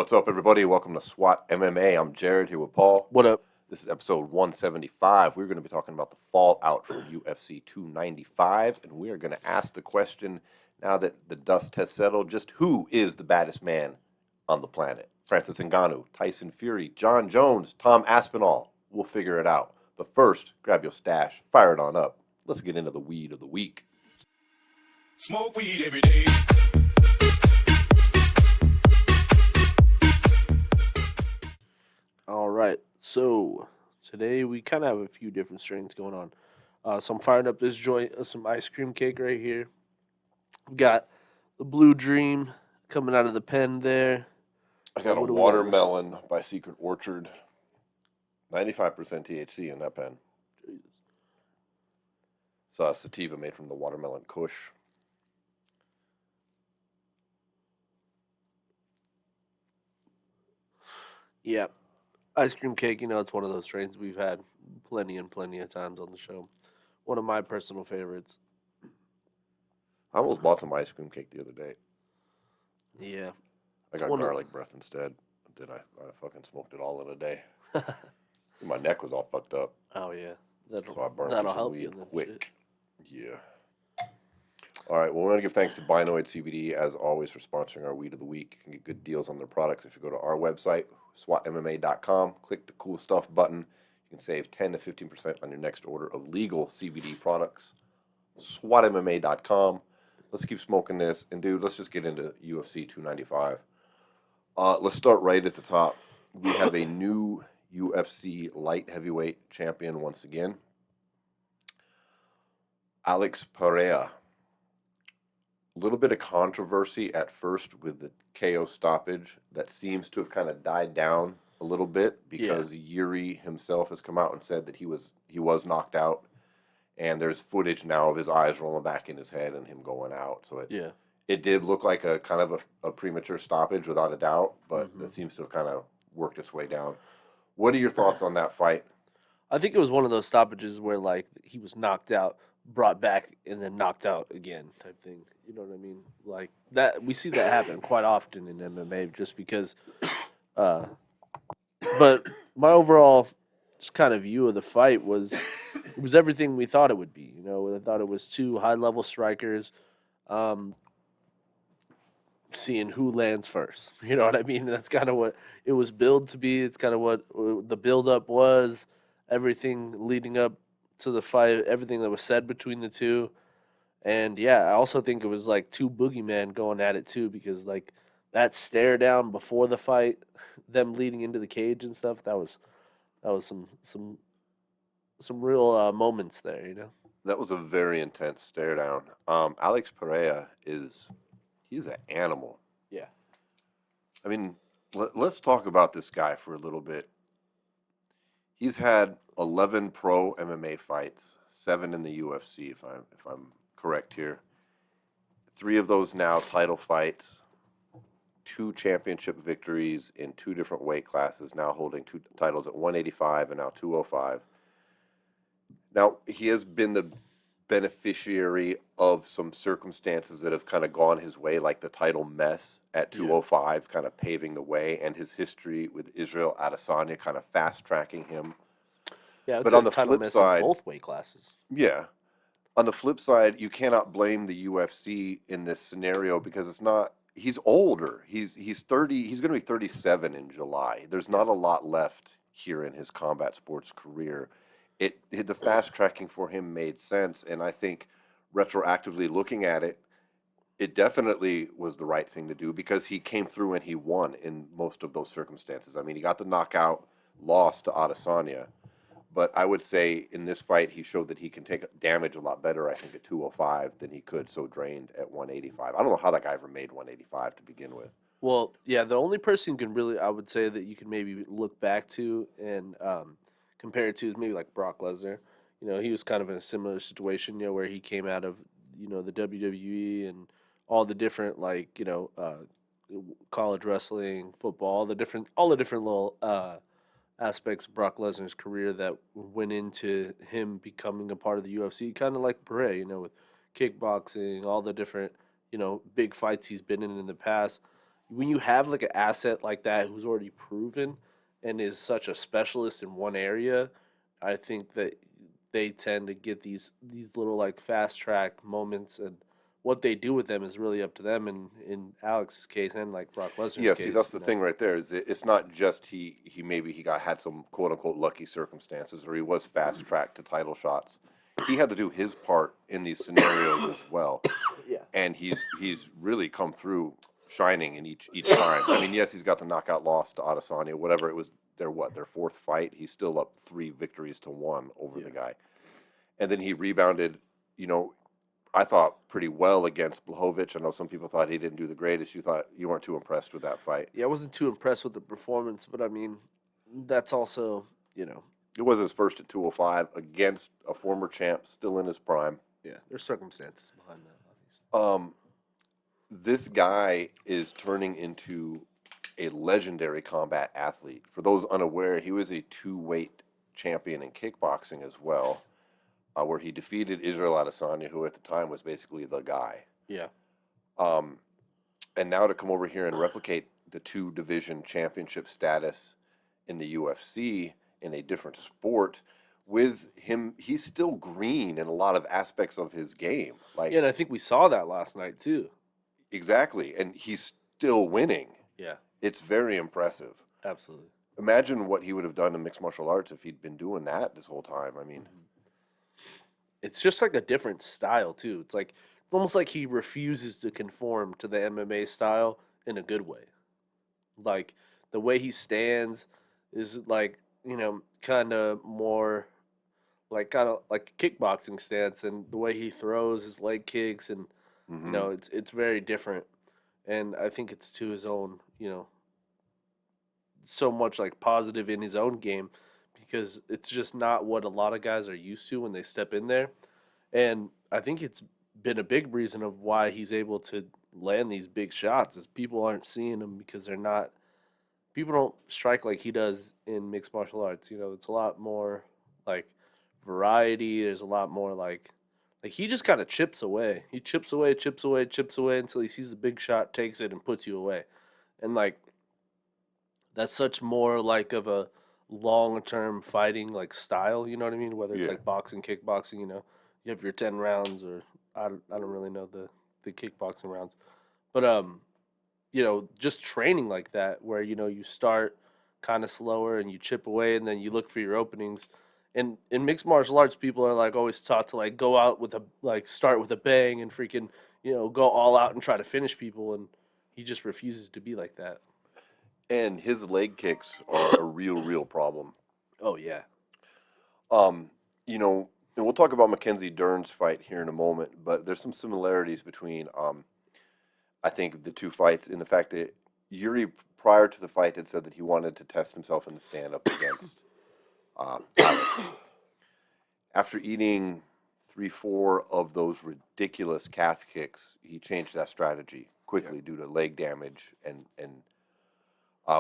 What's up, everybody? Welcome to SWAT MMA. I'm Jared here with Paul. What up? This is episode 175. We're going to be talking about the fallout from UFC 295, and we are going to ask the question, now that the dust has settled, just who is the baddest man on the planet? Francis Ngannou, Tyson Fury, John Jones, Tom Aspinall. We'll figure it out. But first, grab your stash, fire it on up. Let's get into the weed of the week. Smoke weed every day. All right. So today we kind of have a few different strains going on. So I'm firing up this joint of some ice cream cake right here. We got the Blue Dream coming out of the pen there. I got a What do we got this watermelon by Secret Orchard. 95% THC in that pen. It's a sativa made from the watermelon kush. Yeah. Ice cream cake, it's one of those strains we've had plenty of times on the show. One of my personal favorites. I almost bought some ice cream cake the other day. Yeah. I got garlic breath instead. Did I? I fucking smoked it all in a day. My neck was all fucked up. Oh, yeah. So I burned that'll some help weed you in that quick. Yeah. All right. Well, we want to give thanks to Binoid CBD, as always, for sponsoring our Weed of the Week. You can get good deals on their products if you go to our website, SWATMMA.com. Click the Cool Stuff button. You can save 10 to 15% on your next order of legal CBD products. SWATMMA.com. Let's keep smoking this. And, dude, let's just get into UFC 295. Let's start right at the top. We have a new UFC light heavyweight champion once again. Alex Pereira. A little bit of controversy at first with the KO stoppage that seems to have kind of died down a little bit because Yuri himself has come out and said that he was knocked out, and there's footage now of his eyes rolling back in his head and him going out. So it did look like a kind of a premature stoppage without a doubt, but it seems to have kind of worked its way down. What are your thoughts on that fight? I think it was one of those stoppages where, like, he was knocked out, brought back, and then knocked out again type thing. You know what I mean? Like, that, we see that happen quite often in MMA just because, but my overall just kind of view of the fight was, it was everything we thought it would be. I thought it was two high-level strikers, seeing who lands first. You know what I mean? That's kind of what it was billed to be. It's kind of what the build-up was. Everything leading up to the fight, everything that was said between the two. And yeah, I also think it was like two boogeymen going at it too, because like that stare down before the fight, them leading into the cage and stuff, that was some real moments there. That was a very intense stare down. Alex Pereira he's an animal. Yeah. I mean, let's talk about this guy for a little bit. He's had 11 pro MMA fights, 7 in the UFC, if I'm correct here. 3 of those now title fights, 2 championship victories in 2 different weight classes, now holding 2 titles at 185 and now 205. Now, he has been the beneficiary of some circumstances that have kind of gone his way, like the title mess at 205, kind of paving the way, and his history with Israel Adesanya kind of fast-tracking him. Yeah, but on the flip side, both weight classes. Yeah. On the flip side, you cannot blame the UFC in this scenario because it's not. He's older. He's 30. He's going to be 37 in July. There's not a lot left here in his combat sports career. The fast tracking for him made sense, and I think retroactively looking at it, it definitely was the right thing to do because he came through and he won in most of those circumstances. I mean, he got the knockout, lost to Adesanya. But I would say in this fight, he showed that he can take damage a lot better, I think, at 205 than he could so drained at 185. I don't know how that guy ever made 185 to begin with. Well, yeah, the only person you can really, I would say, that you can maybe look back to and compare it to is maybe like Brock Lesnar. He was kind of in a similar situation, where he came out of, the WWE and all the different, like, college wrestling, football, all the different little aspects of Brock Lesnar's career that went into him becoming a part of the UFC, kind of like Pereira, with kickboxing, all the different, big fights he's been in the past. when you have like an asset like that who's already proven and is such a specialist in one area, I think that they tend to get these little like fast track moments, and what they do with them is really up to them. And in Alex's case and like Brock Lesnar's Yeah, see, that's case, the thing right there. Is it's not just he maybe he got had some quote unquote lucky circumstances, or he was fast tracked to title shots. He had to do his part in these scenarios as well, yeah, and he's really come through shining in each time. I mean, yes, he's got the knockout loss to Adesanya, whatever it was. Their fourth fight. He's still up 3 victories to 1 over the guy, and then he rebounded. You know, I thought pretty well against Blachowicz. I know some people thought he didn't do the greatest. You weren't too impressed with that fight. yeah. I wasn't too impressed with the performance, but I mean, that's also It was his first at 205 against a former champ, still in his prime. yeah. There's circumstances behind that, obviously. This guy is turning into a legendary combat athlete. For those unaware, he was a two-weight champion in kickboxing as well, where he defeated Israel Adesanya, who at the time was basically the guy. Yeah, Um, and now to come over here and replicate the two-division championship status in the UFC in a different sport, with him, he's still green in a lot of aspects of his game. Like, yeah. And I think we saw that last night too. exactly, and he's still winning. Yeah, It's very impressive. absolutely. Imagine what he would have done in mixed martial arts if he'd been doing that this whole time. I mean, It's just like a different style too. It's almost like he refuses to conform to the MMA style in a good way. Like the way he stands is like, kind of more like kind of like a kickboxing stance, and the way he throws his leg kicks, and mhm. it's very different. And I think it's to his own, so much like positive in his own game, because it's just not what a lot of guys are used to when they step in there. And I think it's been a big reason of why he's able to land these big shots is people aren't seeing him because they're not people don't strike like he does in mixed martial arts. It's a lot more like variety. There's a lot more like he just kind of chips away. He chips away, chips away, chips away until he sees the big shot, takes it, and puts you away. And like that's such more like of a long term fighting like style. You know what I mean? Whether it's Yeah. like boxing, kickboxing. You have your 10 rounds, or I don't really know the kickboxing rounds, but just training like that, where you start kind of slower and you chip away, and then you look for your openings. And in mixed martial arts, people are like always taught to like go out with a like start with a bang and freaking go all out and try to finish people, and he just refuses to be like that. And his leg kicks are a real problem. Oh yeah, Um, you know, and we'll talk about Mackenzie Dern's fight here in a moment, but there's some similarities between, I think, the two fights in the fact that Yuri, prior to the fight, had said that he wanted to test himself in the stand-up against Alex. After eating 3, 4 of those ridiculous calf kicks, he changed that strategy quickly due to leg damage and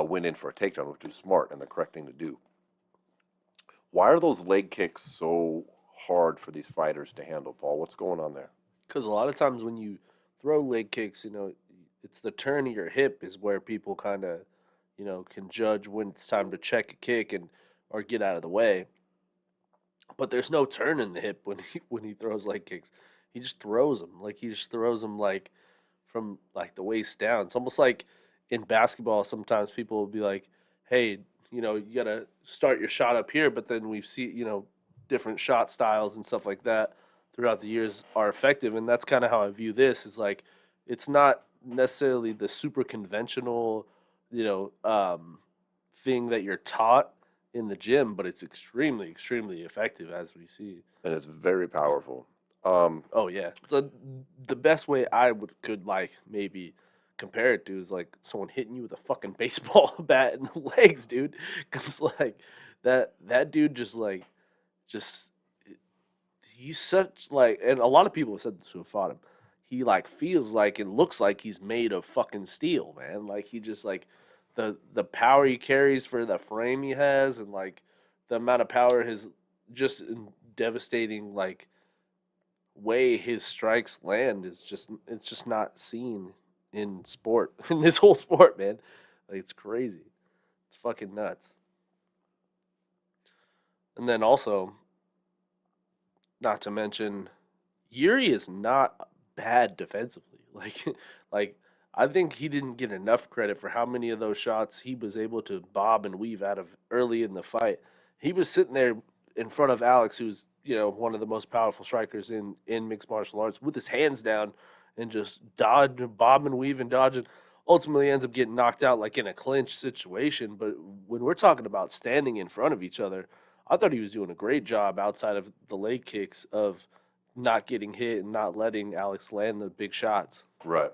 went in for a takedown, which was smart and the correct thing to do. Why are those leg kicks so hard for these fighters to handle, Paul? What's going on there? because a lot of times when you throw leg kicks, it's the turn of your hip is where people kind of, can judge when it's time to check a kick and or get out of the way. But there's no turn in the hip when he throws leg kicks. He just throws them like he just throws them like from like the waist down. It's almost like in basketball. Sometimes people will be like, "Hey, you gotta start your shot up here," but then we see different shot styles and stuff like that throughout the years are effective, and that's kind of how I view this. Is like it's not necessarily the super conventional, you know, um, thing that you're taught in the gym, but it's extremely, extremely effective as we see. And it's very powerful. Oh yeah. So the best way I could like maybe compare it to is like someone hitting you with a fucking baseball bat in the legs, dude. Cause like that dude just he's such like, and a lot of people have said this who have fought him. He like feels like it looks like he's made of fucking steel, man. Like he just like the power he carries for the frame he has, and like the amount of power his just in devastating like way his strikes land is just it's just not seen in sport, in this whole sport, man. Like, it's crazy. It's fucking nuts. And then also, not to mention, Yuri is not bad defensively. Like I think he didn't get enough credit for how many of those shots he was able to bob and weave out of early in the fight. He was sitting there in front of Alex, who's one of the most powerful strikers in mixed martial arts, with his hands down and just bob and weave and dodging. Ultimately, ends up getting knocked out like in a clinch situation. But when we're talking about standing in front of each other, I thought he was doing a great job outside of the leg kicks of not getting hit and not letting Alex land the big shots. Right.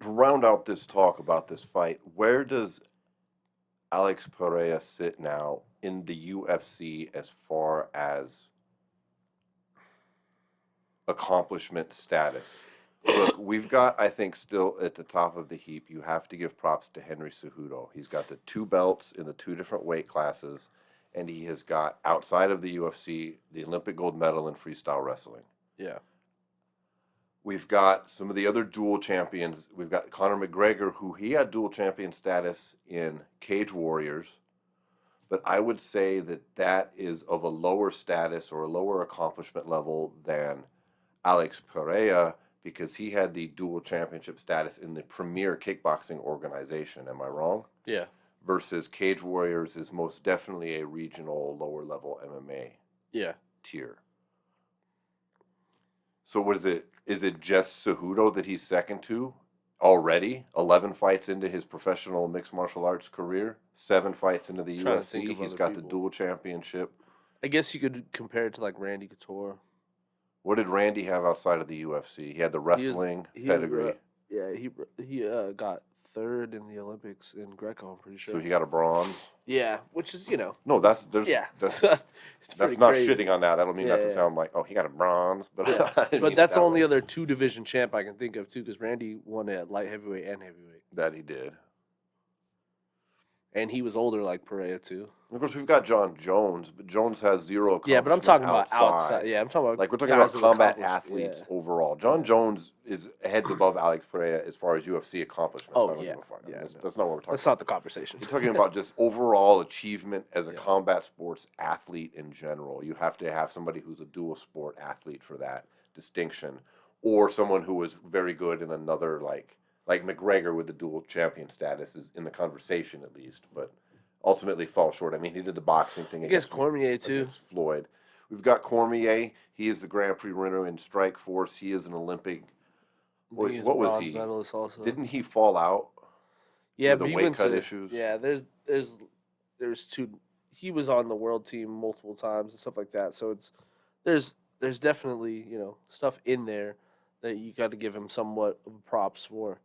To round out this talk about this fight, where does Alex Pereira sit now in the UFC as far as accomplishment status? Look, we've got, I think, still at the top of the heap, you have to give props to Henry Cejudo. He's got the 2 belts in the 2 different weight classes, and he has got, outside of the UFC, the Olympic gold medal in freestyle wrestling. Yeah. We've got some of the other dual champions. We've got Conor McGregor, who he had dual champion status in Cage Warriors, but I would say that that is of a lower status or a lower accomplishment level than Alex Pereira, because he had the dual championship status in the premier kickboxing organization. Am I wrong? Yeah. Versus Cage Warriors is most definitely a regional lower level MMA Yeah. tier. So what is it? Is it just Cejudo that he's second to already? 11 fights into his professional mixed martial arts career, 7 fights into the Trying to think UFC. of He's other got the people. dual championship. I guess you could compare it to like Randy Couture. What did Randy have outside of the UFC? He had the wrestling pedigree. He got 3rd in the Olympics in Greco, I'm pretty sure. So he got a bronze. Yeah, which is No, that's it's that's not crazy. shitting on that. I don't mean that to Yeah. sound like, oh, he got a bronze, but Yeah. I didn't But mean that's it the that only way. other 2 division champ I can think of too, because Randy won at light heavyweight and heavyweight, That he did. and he was older like Pereira too. And of course, we've got John Jones, but Jones has 0 accomplishment. Yeah, but I'm talking about outside. Yeah, I'm talking about Like, we're talking guys about who combat accomplished- athletes yeah. overall. John Jones is heads above Alex Pereira as far as UFC accomplishments. Oh, I don't yeah. give a fuck. I mean, Yeah, that's, no. that's not what we're talking That's about. not the conversation. We're talking about just overall achievement as a Yeah. combat sports athlete in general. You have to have somebody who's a dual sport athlete for that distinction, or someone who was very good in another, like McGregor with the dual champion status is in the conversation at least, but ultimately falls short. I mean, he did the boxing thing I guess against Cormier too. against Floyd. We've got Cormier. He is the Grand Prix winner in Strike Force. He is an Olympic. I think he's What a was bronze he? medalist also. Didn't he fall out? Yeah, with but the he weight went cut to issues? Yeah, there's 2. He was on the world team multiple times and stuff like that. So there's definitely stuff in there that you got to give him somewhat of props for.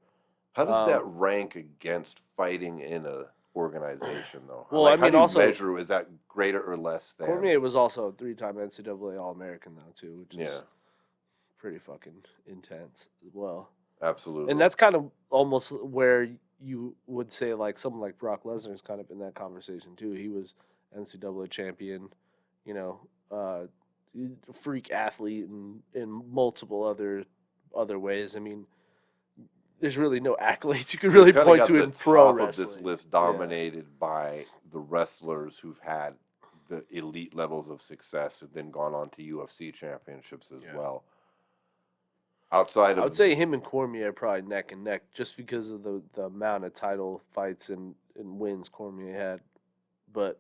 How does that rank against fighting in a organization, though? Well, like, I how mean, do you also measure? Is that greater or less than? Cormier was also a 3-time NCAA All-American though too, which is Yeah, pretty fucking intense as well. absolutely. And that's kind of almost where you would say like someone like Brock Lesnar is kind of in that conversation too. He was NCAA champion, freak athlete in multiple other ways. I mean, there's really no accolades you can really Kinda point got to the in pro top wrestling. of this list dominated by the wrestlers who've had the elite levels of success and then gone on to UFC championships as Yeah. well. Outside I of would say him and Cormier are probably neck and neck just because of the amount of title fights and wins Cormier had. But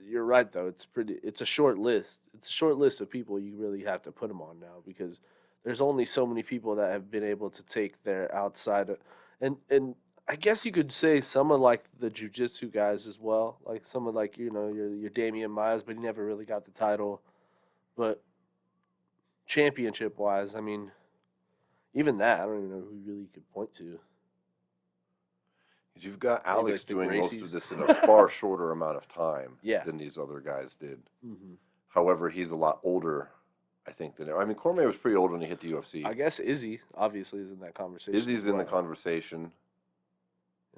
you're right though. It's a short list. It's a short list of people you really have to put them on now because there's only so many people that have been able to take their outside and I guess you could say some of like the jiu-jitsu guys as well. Like someone like your Damian Myers, but he never really got the title. But championship wise, I mean, even that, I don't even know who you really could point to. you've got Maybe Alex like the doing most Gracies. of this in a far shorter amount of time Yeah. than these other guys did. Mm-hmm. However, he's a lot older, I think, than I mean, Cormier was pretty old when he hit the UFC. I guess Izzy obviously is in that conversation. Izzy's as in the well. conversation.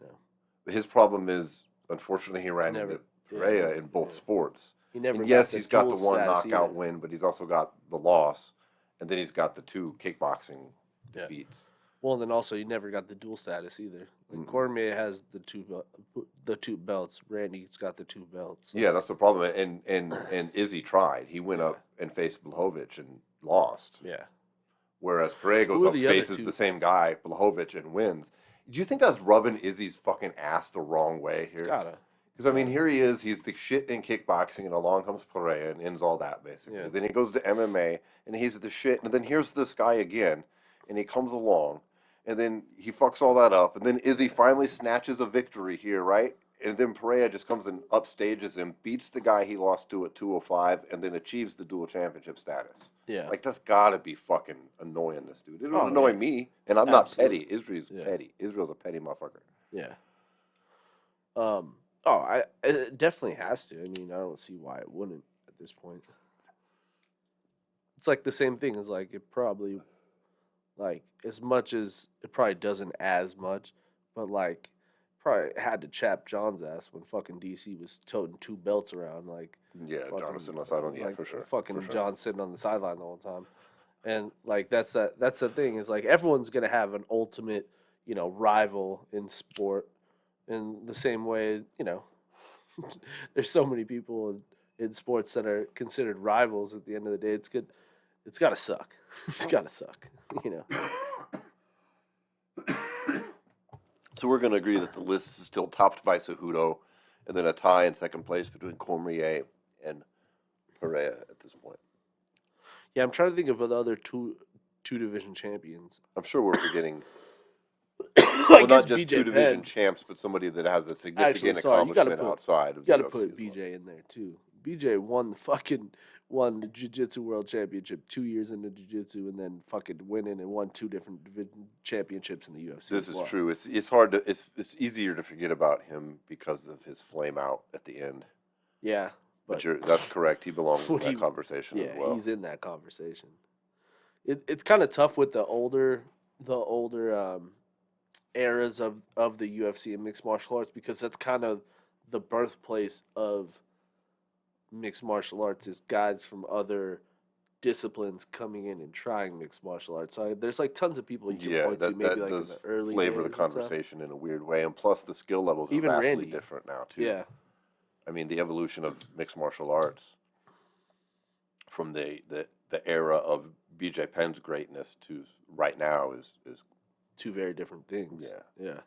Yeah. But his problem is, unfortunately, he ran Never- into Pereira in both yeah. sports. He never. And yes, the he's got the dual one status knockout either. win, but he's also got the loss, and then he's got the 2 kickboxing Yeah. defeats. Well, and then also you never got the dual status either. Like Cormier has the two belts. Randy's got the 2 belts. So. Yeah, that's the problem. And Izzy tried. He went up and faced Blachowicz and lost. Yeah. Whereas Pereira goes Who are up, the other faces 2? the same guy, Blachowicz, and wins. Do you think that's rubbing Izzy's fucking ass the wrong way here? It's gotta. Because, I mean, here he is. He's the shit in kickboxing, and along comes Pereira and ends all that, basically. Yeah. Then he goes to MMA, and he's the shit. And then here's this guy again, and he comes along, and then he fucks all that up. And then Izzy finally snatches a victory here, right? And then Pereira just comes and upstages him, beats the guy he lost to at 205, and then achieves the dual championship status. Yeah. Like, that's gotta be fucking annoying this dude. It don't Oh, annoy yeah. me, and I'm Absolutely. not petty. Israel's Yeah. petty. Israel's a petty motherfucker. Yeah. It definitely has to. I mean, I don't see why it wouldn't at this point. It's like the same thing as like it probably, like as much as it probably doesn't as much, but like probably had to chap John's ass when fucking DC was toting 2 belts around. Like Yeah, fucking, Jonathan Lozano, yeah, like, for sure. Fucking for sure. John sitting on the sideline the whole time, and like that's the thing is like everyone's gonna have an ultimate rival in sport, in the same way there's so many people in sports that are considered rivals. At the end of the day, it's good. It's gotta suck. It's gotta suck. So we're going to agree that the list is still topped by Cejudo, and then a tie in second place between Cormier and Pereira at this point. Yeah, I'm trying to think of the other two division champions. I'm sure we're forgetting, I well, not guess just BJ 2 division Penn. champs, but somebody that has a significant Sorry, you gotta accomplishment put- outside of You got to UFC put as well. BJ in there too. BJ won the Jiu-Jitsu World Championship 2 years into Jiu-Jitsu, and then fucking went in and won 2 different division championships in the UFC. This as is well. true. It's hard to it's easier to forget about him because of his flame out at the end. Yeah, But that's correct. He belongs in What that he- conversation as well. he's in that conversation. It's kind of tough with the older eras of the UFC and mixed martial arts, because that's kind of the birthplace of mixed martial arts, is guys from other disciplines coming in and trying mixed martial arts. So there's like tons of people you can Yeah, point to, that, maybe that like in does the early flavor the days and stuff. conversation in a weird way, and plus the skill levels are Even vastly Randy. different now too. Yeah, I mean, the evolution of mixed martial arts from the era of BJ Penn's greatness to right now is 2 very different things. Yeah. Yeah.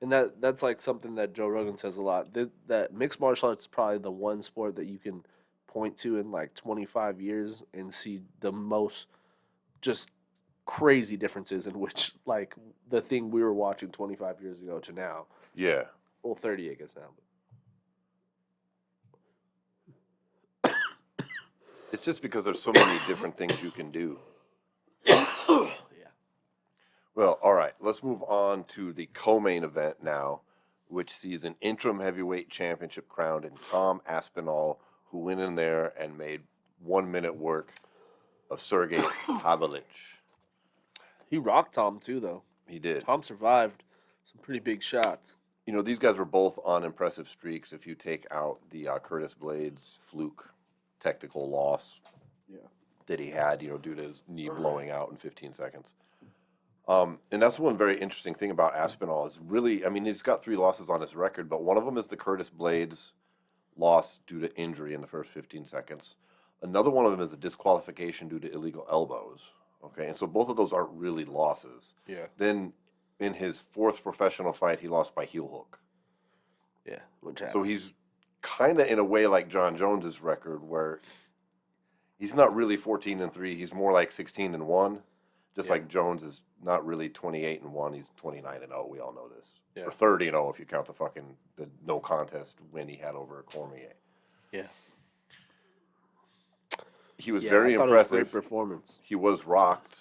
And that's like something that Joe Rogan says a lot. That mixed martial arts is probably the one sport that you can point to in like 25 years and see the most just crazy differences in which, like, the thing we were watching 25 years ago to now. yeah. Well, 30, I guess now. It's just because there's so many different things you can do. Yeah. Well, all right, let's move on to the co-main event now, which sees an interim heavyweight championship crowned in Tom Aspinall, who went in there and made 1 minute work of Sergey Pavlich. He rocked Tom, too, though. He did. Tom survived some pretty big shots. You know, these guys were both on impressive streaks if you take out the Curtis Blades fluke technical loss that he had, due to his knee blowing out in 15 seconds. And that's one very interesting thing about Aspinall is really, I mean, he's got 3 losses on his record, but one of them is the Curtis Blades loss due to injury in the first 15 seconds. Another one of them is a disqualification due to illegal elbows. Okay, and so both of those aren't really losses. Yeah. Then in his 4th professional fight, he lost by heel hook. Yeah. Which So he's kind of in a way like John Jones's record, where he's not really 14-3. He's more like 16-1. Just Yeah. like Jones is not really 28-1. He's 29-0. We all know this. Yeah. Or 30-0 if you count the no contest win he had over Cormier. Yeah. He was Yeah, very I thought impressive. It was a great performance. He was rocked.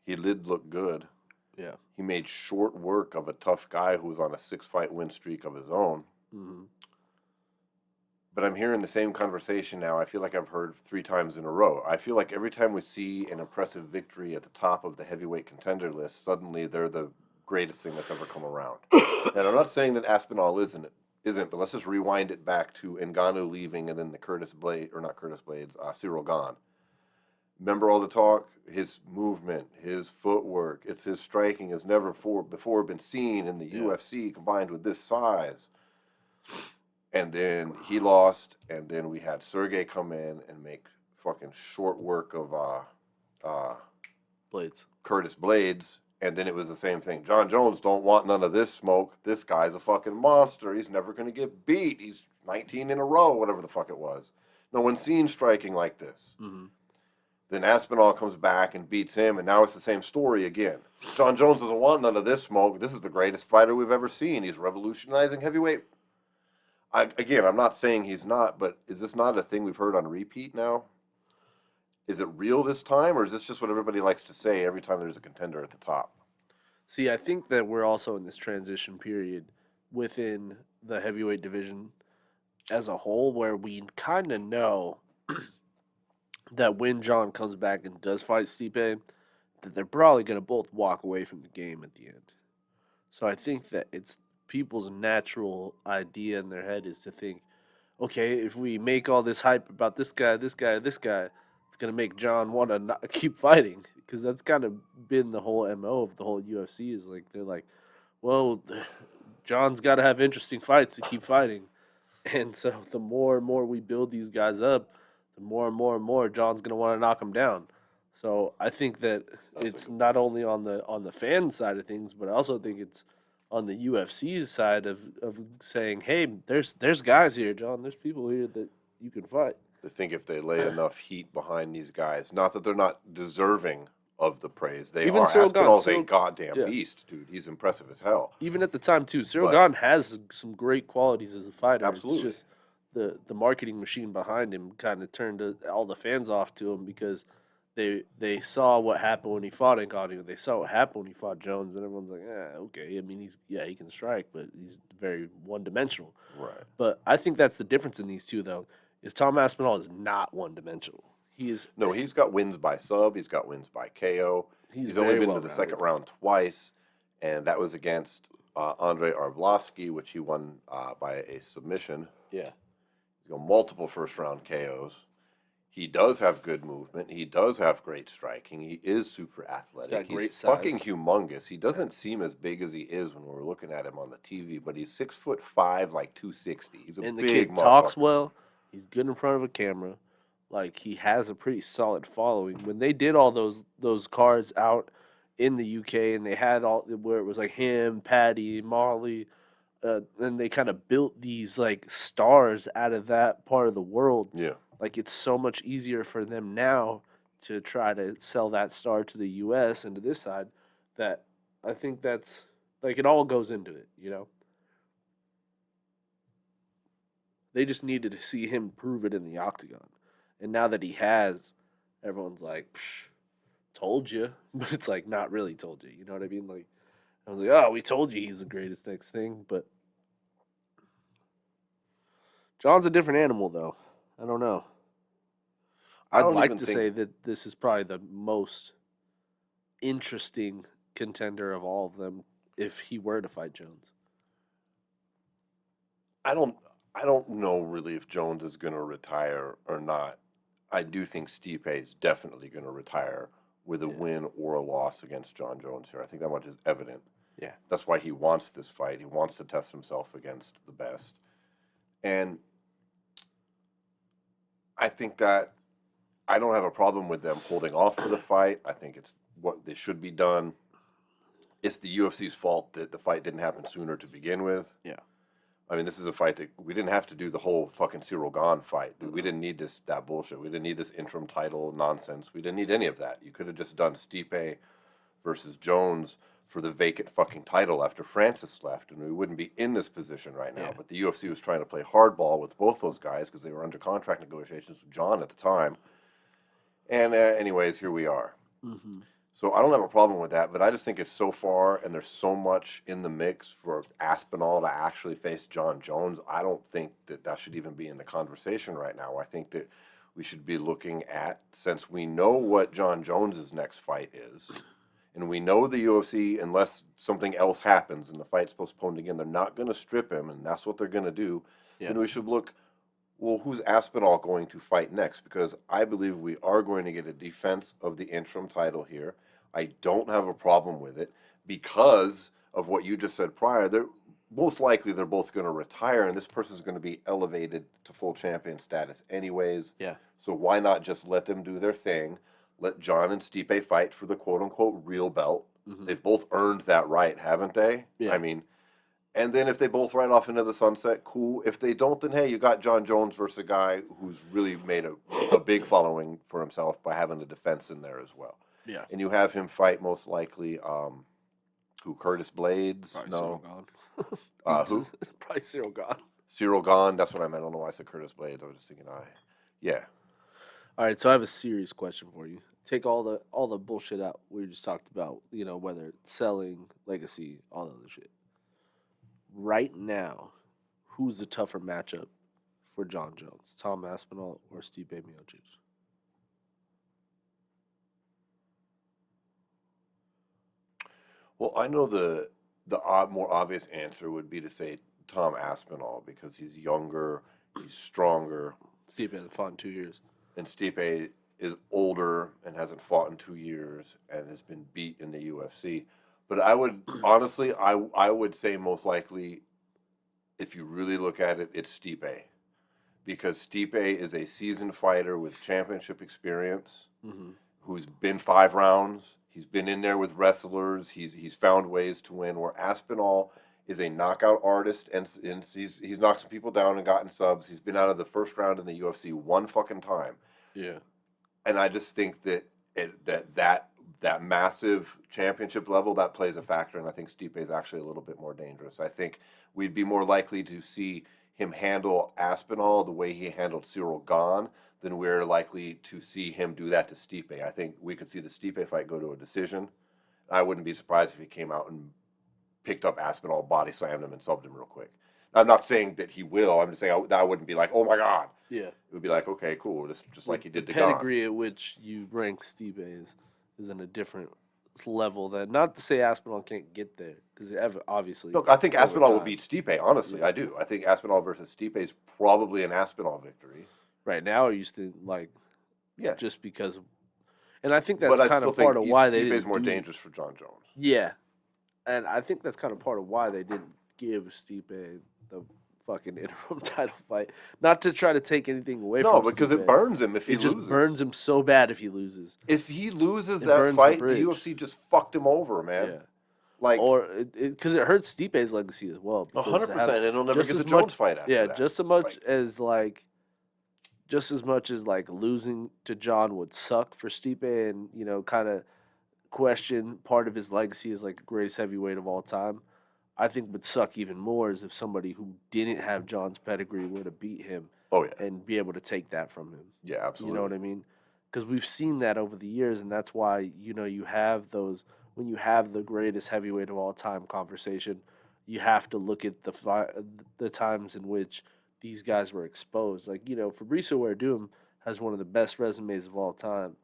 He did look good. Yeah. He made short work of a tough guy who was on a 6-fight win streak of his own. Mm-hmm. But I'm hearing the same conversation now. I feel like I've heard 3 times in a row. I feel like every time we see an impressive victory at the top of the heavyweight contender list, suddenly they're the greatest thing that's ever come around. And I'm not saying that Aspinall isn't, but let's just rewind it back to Ngannou leaving and then the Cyril Gane. Remember all the talk? His movement, his footwork, it's his striking has never before been seen in the UFC combined with this size. And then he lost, and then we had Sergey come in and make fucking short work of Blades. Curtis Blades, and then it was the same thing. John Jones don't want none of this smoke. This guy's a fucking monster. He's never going to get beat. He's 19 in a row, whatever the fuck it was. No one's seen striking like this. Mm-hmm. Then Aspinall comes back and beats him, and now it's the same story again. John Jones doesn't want none of this smoke. This is the greatest fighter we've ever seen. He's revolutionizing heavyweight. Again, I'm not saying he's not, but is this not a thing we've heard on repeat now? Is it real this time, or is this just what everybody likes to say every time there's a contender at the top? See, I think that we're also in this transition period within the heavyweight division as a whole where we kind of know that when John comes back and does fight Stipe, that they're probably going to both walk away from the game at the end. So I think that it's people's natural idea in their head is to think, okay, if we make all this hype about this guy, this guy, this guy, it's going to make John want to keep fighting. Because that's kind of been the whole MO of the whole UFC is like, they're like, well, John's got to have interesting fights to keep fighting. And so the more and more we build these guys up, the more and more John's going to want to knock them down. So I think that it's not only on the fan side of things, but I also think it's on the UFC's side of saying, hey, there's guys here, John. There's people here that you can fight. They think if they lay enough heat behind these guys, not that they're not deserving of the praise. They Even are. Cyril Aspinall's Gane. a goddamn Yeah. beast, dude. He's impressive as hell. Even at the time, too, Cyril But- Gane has some great qualities as a fighter. Absolutely. It's just the marketing machine behind him kind of turned all the fans off to him because they saw what happened when he fought Ngannou. They saw what happened when he fought Jones, and everyone's like, okay. I mean, he can strike, but he's very one-dimensional. Right. But I think that's the difference in these two, though, is Tom Aspinall is not one-dimensional. He is No, he's got wins by sub. He's got wins by KO. He's only very been to the well-rounded. second round twice, and that was against Andrei Arlovsky, which he won by a submission. Yeah. He's got multiple first-round KOs. He does have good movement. He does have great striking. He is super athletic. Got He's great fucking size. humongous. He doesn't seem as big as he is when we're looking at him on the TV, but he's 6'5", like 260. He's a And the big kid talks motherfucker. well. He's good in front of a camera. Like, he has a pretty solid following. When they did all those cards out in the UK, and they had all where it was like him, Patty, Molly, and they kind of built these like stars out of that part of the world. Yeah. Like, it's so much easier for them now to try to sell that star to the US and to this side that I think that's like it all goes into it, you know? They just needed to see him prove it in the octagon. And now that he has, everyone's like, Psh, told you. But it's like, not really told you. You know what I mean? Like, I was like, oh, we told you he's the greatest next thing. But John's a different animal, though. I don't know. I I'd don't like even to think- say that this is probably the most interesting contender of all of them if he were to fight Jones. I don't know really if Jones is going to retire or not. I do think Stipe is definitely going to retire with a win or a loss against John Jones here. I think that much is evident. Yeah. That's why he wants this fight. He wants to test himself against the best. And I think that I don't have a problem with them holding off for the fight. I think it's what they should be done. It's the UFC's fault that the fight didn't happen sooner to begin with. Yeah. I mean, this is a fight that we didn't have to do the whole fucking Cyril Gane fight. Dude. We didn't need that bullshit. We didn't need this interim title nonsense. We didn't need any of that. You could have just done Stipe versus Jones for the vacant fucking title after Francis left, and we wouldn't be in this position right now. Yeah. But the UFC was trying to play hardball with both those guys because they were under contract negotiations with John at the time. And anyways, here we are. Mm-hmm. So I don't have a problem with that, but I just think it's so far and there's so much in the mix for Aspinall to actually face John Jones. I don't think that should even be in the conversation right now. I think that we should be looking at, since we know what John Jones's next fight is, and we know the UFC, unless something else happens and the fight's postponed again, they're not going to strip him, and that's what they're going to do. Yeah. Then we should look, Well, who's Aspinall going to fight next? Because I believe we are going to get a defense of the interim title here. I don't have a problem with it because of what you just said prior. They're most likely they're both going to retire, and this person's going to be elevated to full champion status anyways. Yeah. So why not just let them do their thing? Let John and Stipe fight for the quote unquote real belt. Mhm. They've both earned that right, haven't they? Yeah. I mean, and then if they both ride off into the sunset, cool. If they don't, then hey, you got John Jones versus a guy who's really made a big following for himself by having a defense in there as well. Yeah. And you have him fight most likely, who, Curtis Blades? Probably No. Cyril Gahn. Who? Probably Cyril Gahn. Cyril Gahn. That's what I meant. I don't know why I said Curtis Blades. I was just thinking, yeah. All right, so I have a serious question for you. Take all the bullshit out we just talked about, whether it's selling, legacy, all the other shit. Right now, who's the tougher matchup for John Jones? Tom Aspinall or Stipe Miocic? Well, I know the more obvious answer would be to say Tom Aspinall because he's younger, he's stronger, Stipe hasn't fought in 2 years. and Stipe is older and hasn't fought in 2 years and has been beat in the UFC. But I would honestly, I would say most likely, if you really look at it, it's Stipe, because Stipe is a seasoned fighter with championship experience, Mm-hmm. who's been 5 rounds. He's been in there with wrestlers. He's found ways to win. Where Aspinall is a knockout artist, and he's knocked some people down and gotten subs. He's been out of the first round in the UFC one fucking time. Yeah. And I just think that that massive championship level, that plays a factor, and I think Stipe is actually a little bit more dangerous. I think we'd be more likely to see him handle Aspinall the way he handled Cyril Gahn than we're likely to see him do that to Stipe. I think we could see the Stipe fight go to a decision. I wouldn't be surprised if he came out and picked up Aspinall, body slammed him, and subbed him real quick. I'm not saying that he will. I'm just saying I wouldn't be like, oh my God. Yeah. It would be like, okay, cool, just like he did the to Gahn. pedigree at which you rank Stipe is in a different level. That not to say Aspinall can't get there, because obviously. Look, I think over Aspinall will time. beat Stipe. Honestly, Yeah. I do. I think Aspinall versus Stipe is probably an Aspinall victory. Right now, I used to Yeah, just because, and I think that's but I kind still of part think of why they Stipe is didn't more do. dangerous for John Jones. Yeah, and I think that's kind of part of why they didn't give Stipe the fucking interim title fight. Not to try to take anything away No, from because Stipe. it burns him if he It just loses. burns him so bad if he loses. If he loses It that burns the fight, the bridge. UFC just fucked him over, man. Yeah. Like Or because it hurts Stipe's legacy as well. because 100%, and he'll never just get the as much- Jones fight after Yeah, that. just as much as losing to John would suck for Stipe, and kind of question part of his legacy as the greatest heavyweight of all time. I think would suck even more is if somebody who didn't have John's pedigree were to beat him Oh yeah, and be able to take that from him. yeah, absolutely. You know what I mean? Because we've seen that over the years, and that's why you have those when you have the greatest heavyweight of all time conversation. You have to look at the times in which these guys were exposed. Fabricio Werdum has one of the best resumes of all time.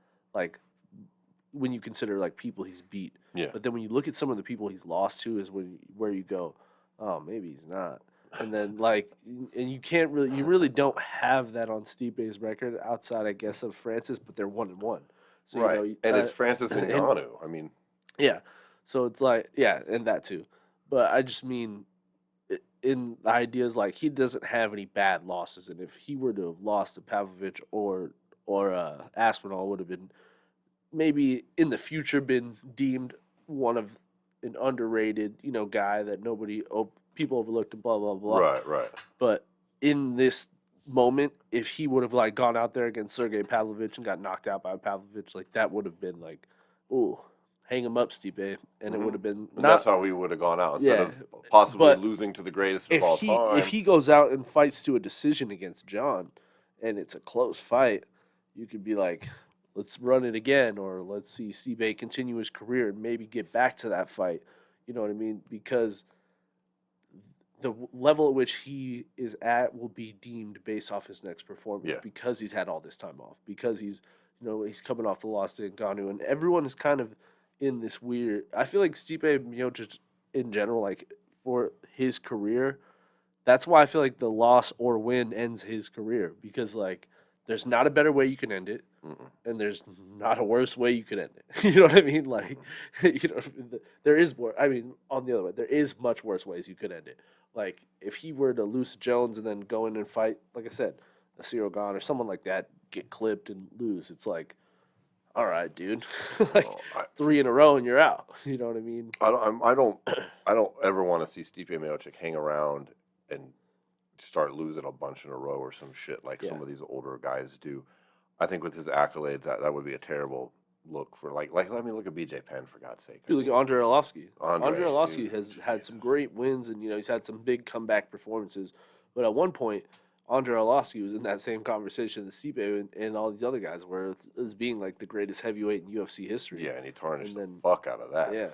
When you consider people he's beat. Yeah. But then when you look at some of the people he's lost to, is where you go, oh, maybe he's not. And then and you really don't have that on Stipe's record outside, I guess, of Francis, but they're 1-1. So right, and it's Francis and and- Ngannou. I mean, yeah. So it's and that too. But I just mean, in the ideas he doesn't have any bad losses, and if he were to have lost to Pavlovich or Aspinall, would have been maybe in the future been deemed one of an underrated, guy that people overlooked and blah blah blah. right. But in this moment, if he would have gone out there against Sergey Pavlovich and got knocked out by Pavlovich, that would have been ooh, hang him up, Stipe, and it would have been And that's how we would have gone out instead Yeah, of possibly but losing to the greatest of all if time. he goes out and fights to a decision against John, and it's a close fight, you could be like, let's run it again, or let's see Stipe continue his career and maybe get back to that fight. You know what I mean? Because the level at which he is at will be deemed based off his next performance, Yeah. because he's had all this time off, because he's coming off the loss to Ngannou, and everyone is kind of in this weird. I feel like Stipe Miocic in general, for his career, That's why I feel like the loss or win ends his career because like there's not a better way you can end it, and there's not a worse way you could end it. You know what I mean? Like, there is more. I mean, on the other way, there is much worse ways you could end it. Like if he were to lose to Jones and then go in and fight, like I said, a Cyril Gane or someone like that, get clipped and lose. It's like, all right, dude, like Well, I, 3 in a row and you're out. You know what I mean? I don't ever want to see Stipe Miocic hang around and start losing a bunch in a row or some shit like Yeah. some of these older guys do. I think with his accolades, that would be a terrible look for like. I mean, look at BJ Penn for God's sake. I Dude, look mean, at Andre Arlovski. Andre Andre, Arlovski dude, has had some Jesus. great wins, and he's had some big comeback performances. But at one point, Andre Arlovski was in that same conversation that Stipe and all these other guys were as being like the greatest heavyweight in UFC history. Yeah, and he tarnished And the then, fuck out of that. yeah,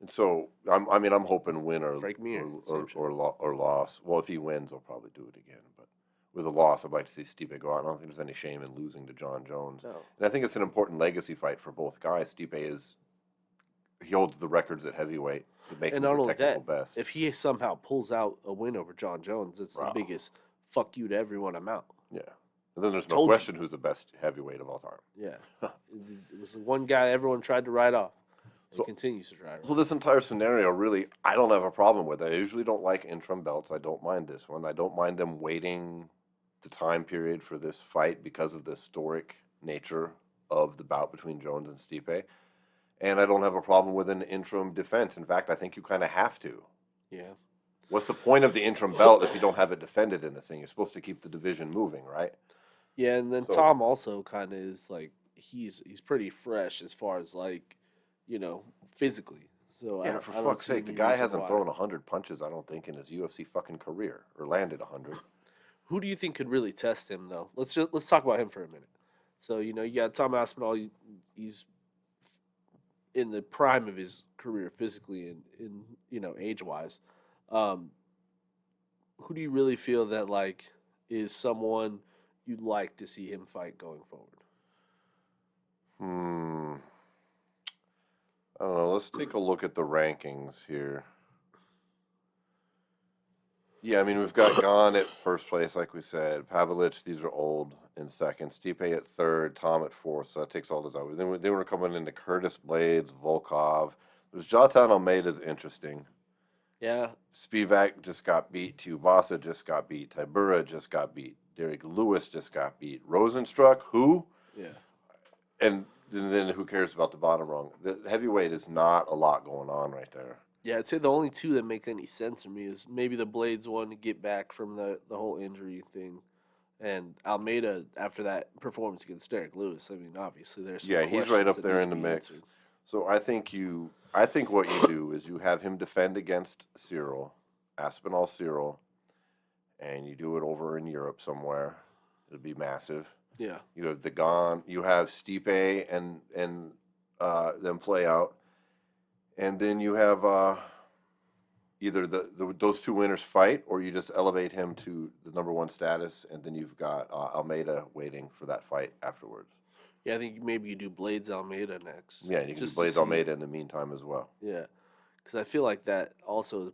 And so I'm hoping win Frank Mir, same shit. or loss. Well, if he wins, they'll probably do it again. But with a loss, I'd like to see Stipe go out. I don't think there's any shame in losing to John Jones. No. And I think it's an important legacy fight for both guys. He holds the records at heavyweight to make him And not the only technical that, best. if he somehow pulls out a win over John Jones, it's the Wow. biggest fuck you to everyone I'm out. Yeah. And then there's no Told you. question who's the best heavyweight of all time. Yeah. It was the one guy everyone tried to write off. He So- continues to try to. So this entire scenario, really, I don't have a problem with it. I usually don't like interim belts. I don't mind this one. I don't mind them waiting the time period for this fight because of the historic nature of the bout between Jones and Stipe. And I don't have a problem with an interim defense. In fact, I think you kind of have to. Yeah. What's the point of the interim belt if you don't have it defended in this thing? You're supposed to keep the division moving, right? Yeah, and then So- Tom also kind of is like he's pretty fresh as far as like, physically. So I Yeah, don't- for I don't fuck's see sake, the any guy reason hasn't why. thrown 100 punches, I don't think, in his UFC fucking career, or landed 100. Who do you think could really test him though? Let's talk about him for a minute. So you got Tom Aspinall. He's in the prime of his career physically and in age wise. Who do you really feel that like is someone you'd like to see him fight going forward? I don't know. Let's take a look at the rankings here. Yeah, I mean, we've got Gane at first place, like we said. Pavlich, these are old, in second. Stipe at third. Tom at fourth. So that takes all those out. Then we're coming into Curtis Blades, Volkov. There's Jotan Almeida's interesting. Yeah, Spivak just got beat. Tuivasa just got beat. Tybura just got beat. Derek Lewis just got beat. Rosenstruck, who? yeah. And then who cares about the bottom rung? The heavyweight is not a lot going on right there. Yeah, I'd say the only two that make any sense to me is maybe the Blades one to get back from the whole injury thing, and Almeida after that performance against Derek Lewis. I mean, obviously there's some Yeah, he's right questions up that there need in to the be mix. answered. So I think what you do is you have him defend against Cyril, Aspinall Cyril, and you do it over in Europe somewhere. It'll be massive. Yeah, You have you have Stipe and them play out, and then you have either those two winners fight, or you just elevate him to the number one status, and then you've got Almeida waiting for that fight afterwards. yeah. I think maybe you do Blades Almeida next. Yeah, and you can just do to Blades see- Almeida in the meantime as well. Yeah, because I feel like that also is a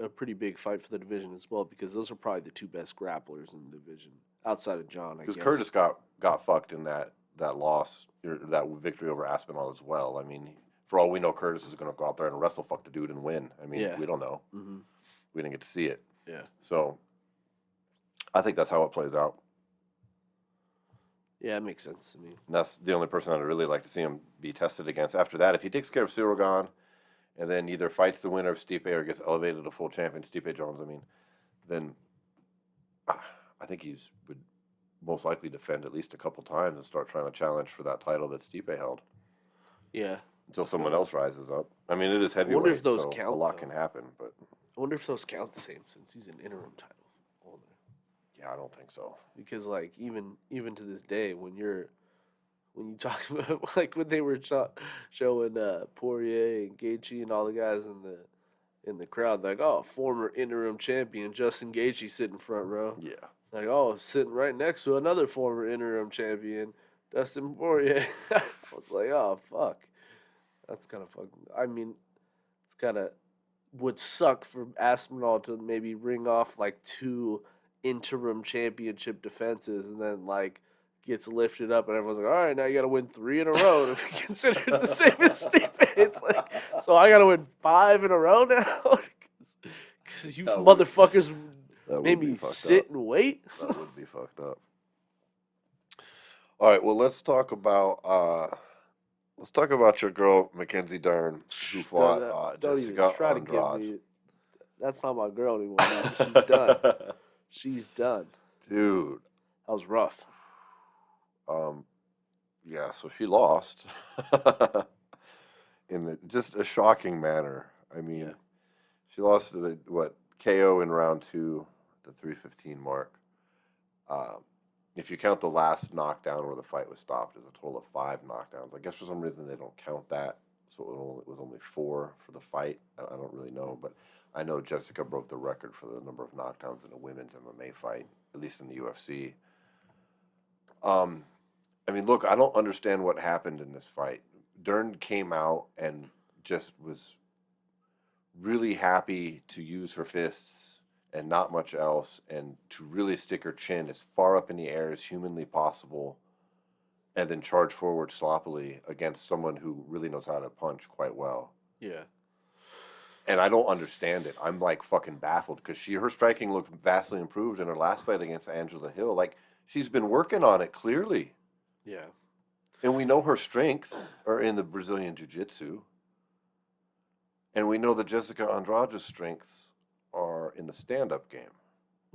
pretty big fight for the division as well. Because those are probably the two best grapplers in the division outside of John. I guess. Because Curtis got fucked in that loss, or that victory over Aspinall as well. I mean, for all we know, Curtis is going to go out there and wrestle fuck the dude and win. I mean, Yeah. we don't know. Mm-hmm. We didn't get to see it. Yeah, So I think that's how it plays out. yeah, it makes sense to me. And that's the only person I'd really like to see him be tested against. After that, if he takes care of Cyril Gane and then either fights the winner of Stipe or gets elevated to full champion, Stipe Jones, I mean, then I think would most likely defend at least a couple times and start trying to challenge for that title that Stipe held Yeah, until someone else rises up. I mean, it is wonder heavyweight, if those so count, a lot though. can happen. But I wonder if those count the same since he's an interim title holder. yeah, I don't think so. Because like even to this day, when you talk about like when they were showing Poirier and Gaethje and all the guys in the crowd, like, oh, former interim champion Justin Gaethje sitting front row, Yeah. like, oh, sitting right next to another former interim champion Dustin Poirier. I was like, oh fuck, that's kind of fucking. I mean, it's kind of would suck for Aspinall to maybe ring off like 2 interim championship defenses and then like gets lifted up and everyone's like, all right, now you got to win 3 in a row to be considered the same as Stipe. It's like, so I got to win 5 in a row now because you That would- motherfuckers that made would be me fucked sit up. and wait. That would be fucked up. All right, well, let's talk about your girl Mackenzie Dern, who fought Don't even Jessica try to give Andrade. me. That's not my girl anymore. Man. She's done. She's done. Dude, That was rough. yeah, so she lost in just a shocking manner. I mean, Yeah. she lost to the KO in round 2, the 3:15 mark. If you count the last knockdown where the fight was stopped, there's a total of 5 knockdowns. I guess for some reason they don't count that, so it was only 4 for the fight. I don't really know, but I know Jessica broke the record for the number of knockdowns in a women's MMA fight, at least in the UFC. I mean, look, I don't understand what happened in this fight. Dern came out and just was really happy to use her fists and not much else, and to really stick her chin as far up in the air as humanly possible, and then charge forward sloppily against someone who really knows how to punch quite well. Yeah. And I don't understand it. I'm like fucking baffled because her striking looked vastly improved in her last fight against Angela Hill. Like, she's been working on it clearly. Yeah. And we know her strengths are in the Brazilian Jiu-Jitsu. And we know that Jessica Andrade's strengths are in the stand-up game.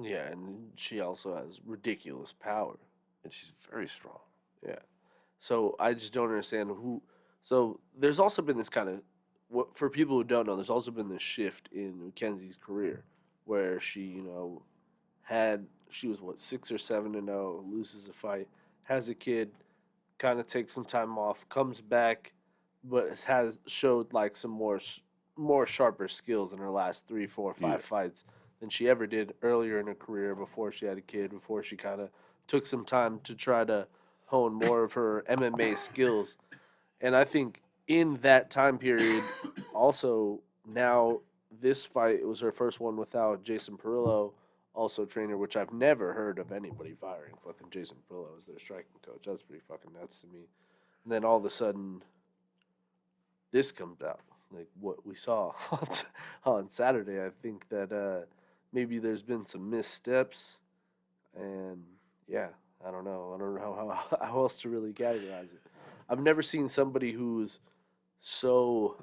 Yeah, and she also has ridiculous power. And she's very strong. Yeah. So I just don't understand who. So there's also been this kind of, for people who don't know, there's also been this shift in Mackenzie's career where she, she was 6 or 7-0, loses a fight, has a kid, kind of takes some time off, comes back, but has showed like some more sharper skills in her last 3, 4, 5 Yeah. fights than she ever did earlier in her career before she had a kid, before she kind of took some time to try to hone more of her MMA skills. And I think in that time period, also now this fight, it was her first one without Jason Perillo, also trainer, which I've never heard of anybody firing fucking Jason Perillo as their striking coach. That's pretty fucking nuts to me. And then all of a sudden, this comes out, like what we saw on Saturday. I think that maybe there's been some missteps, and yeah, I don't know. I don't know how else to really categorize it. I've never seen somebody who's so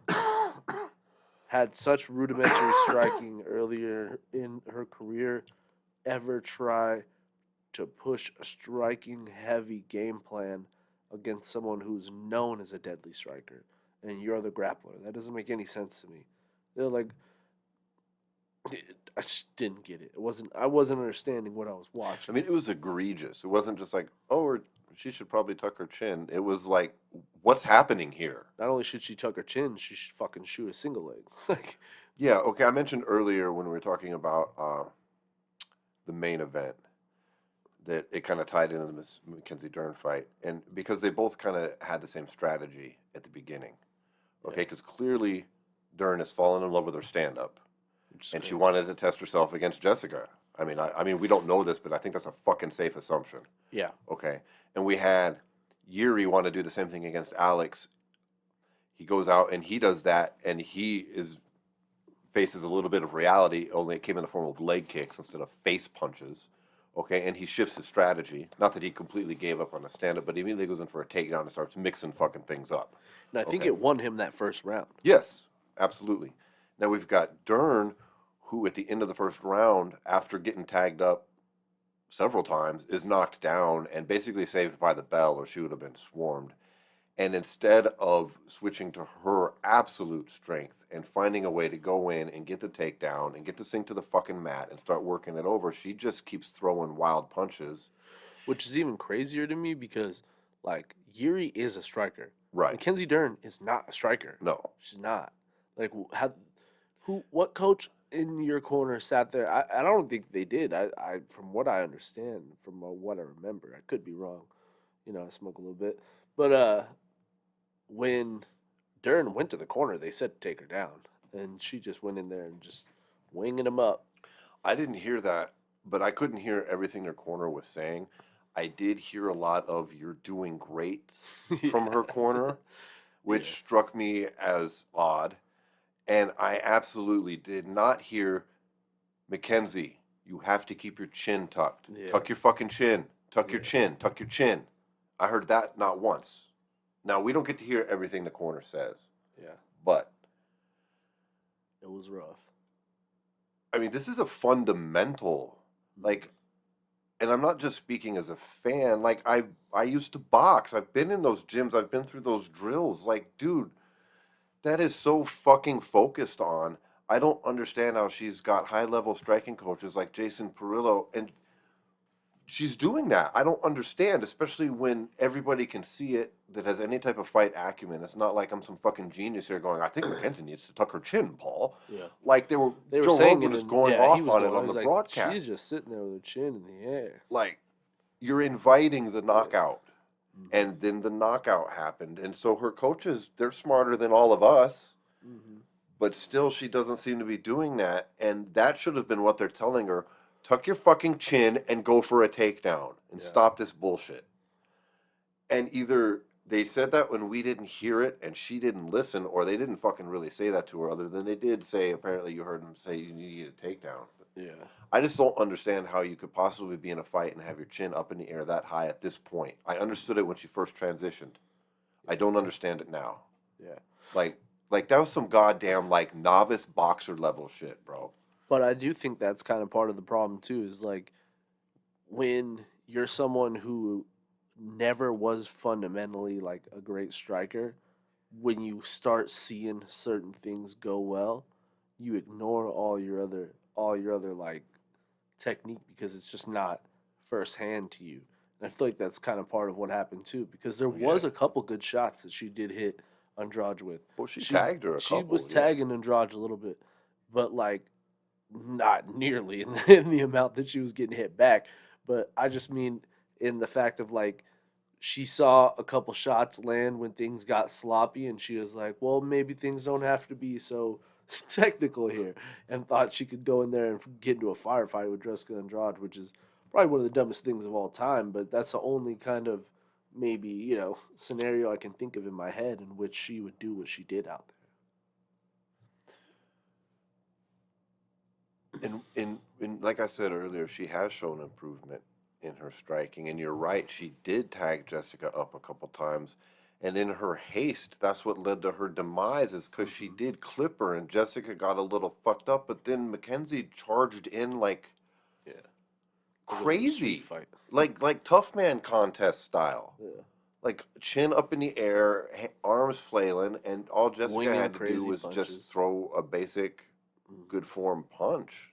had such rudimentary striking earlier in her career ever try to push a striking heavy game plan against someone who's known as a deadly striker, and you're the grappler. That doesn't make any sense to me. They're like, I just didn't get it. I wasn't understanding what I was I watching. mean, it was egregious. It wasn't just like, oh, she should probably tuck her chin. It was like, what's happening here? Not only should she tuck her chin, she should fucking shoot a single leg. Like, Yeah, okay. I mentioned earlier when we were talking about the main event that it kind of tied into the Mackenzie Dern fight, and because they both kind of had the same strategy at the beginning, okay? Yeah. Because clearly Dern has fallen in love with her stand-up, which is and she great. wanted to test herself against Jessica. I mean, we don't know this, but I think that's a fucking safe assumption. Yeah. Okay, and we had Yuri want to do the same thing against Alex. He goes out and he does that, and faces a little bit of reality. Only it came in the form of leg kicks instead of face punches. Okay, and he shifts his strategy. Not that he completely gave up on the stand-up, but he immediately goes in for a takedown and starts mixing fucking things up. And I think Okay. it won him that first round. Yes, absolutely. Now we've got Dern, who at the end of the first round, after getting tagged up several times, is knocked down and basically saved by the bell, or she would have been swarmed. And instead of switching to her absolute strength and finding a way to go in and get the takedown and get this thing to the fucking mat and start working it over, she just keeps throwing wild punches. Which is even crazier to me because, like, Yuri is a striker. Right. Mackenzie Dern is not a striker. No. She's not. Like, what coach in your corner sat there? I don't think they did. I from what I understand, from what I remember, I could be wrong. I smoke a little bit. But when Dern went to the corner, they said take her down. and she just went in there and just winging him up. I didn't hear that, but I couldn't hear everything her corner was saying. I did hear a lot of "you're doing great" from her corner, which Yeah. struck me as odd. And I absolutely did not hear "Mackenzie, you have to keep your chin tucked. Yeah. Tuck your fucking chin. Tuck your Yeah. chin. Tuck your chin." I heard that not once. Now, we don't get to hear everything the corner says, Yeah, but it was rough. I mean, this is a fundamental, like, and I'm not just speaking as a fan. Like, I used to box. I've been in those gyms. I've been through those drills. Like, dude, that is so fucking focused on. I don't understand how she's got high-level striking coaches like Jason Perillo, and she's doing that. I don't understand, especially when everybody can see it that has any type of fight acumen. It's not like I'm some fucking genius here going, "I think Mackenzie needs to tuck her chin, Paul." Yeah. Like They were Joe saying Rogan it, was and going yeah, he off was on going. it I on was the like, broadcast. she's just sitting there with her chin in the air. Like, you're inviting the knockout. And then the knockout happened. And so her coaches, they're smarter than all of us. But still, she doesn't seem to be doing that. And that should have been what they're telling her. Tuck your fucking chin and go for a takedown and stop this bullshit. And either they said that when we didn't hear it and she didn't listen, or they didn't fucking really say that to her, other than they did say, apparently you heard them say you need a takedown. Yeah. I just don't understand how you could possibly be in a fight and have your chin up in the air that high at this point. I understood it when she first transitioned. I don't understand it now. Yeah. Like that was some goddamn like novice boxer level shit, bro. But I do think that's kind of part of the problem too. Is like when you're someone who never was fundamentally like a great striker, when you start seeing certain things go well, you ignore all your other like technique because it's just not firsthand to you. And I feel like that's kind of part of what happened too, because there was Yeah. a couple good shots that she did hit Andrade with. Well, she tagged her a She couple. was Yeah. tagging Andrade a little bit, but like not nearly in the amount that she was getting hit back. But I just mean in the fact of like she saw a couple shots land when things got sloppy, and she was like, "Well, maybe things don't have to be so technical here," and thought she could go in there and get into a firefight with Jessica Andrade, which is probably one of the dumbest things of all time. But that's the only kind of maybe scenario I can think of in my head in which she would do what she did out there. And like I said earlier, she has shown improvement in her striking. And you're right, she did tag Jessica up a couple times. And in her haste, that's what led to her demise, is because she did clip her, and Jessica got a little fucked up. But then Mackenzie charged in like crazy, Fight. like tough man contest style. Yeah. Like chin up in the air, arms flailing, and all Jessica Winging had to do crazy was punches. just throw a basic, good form punch.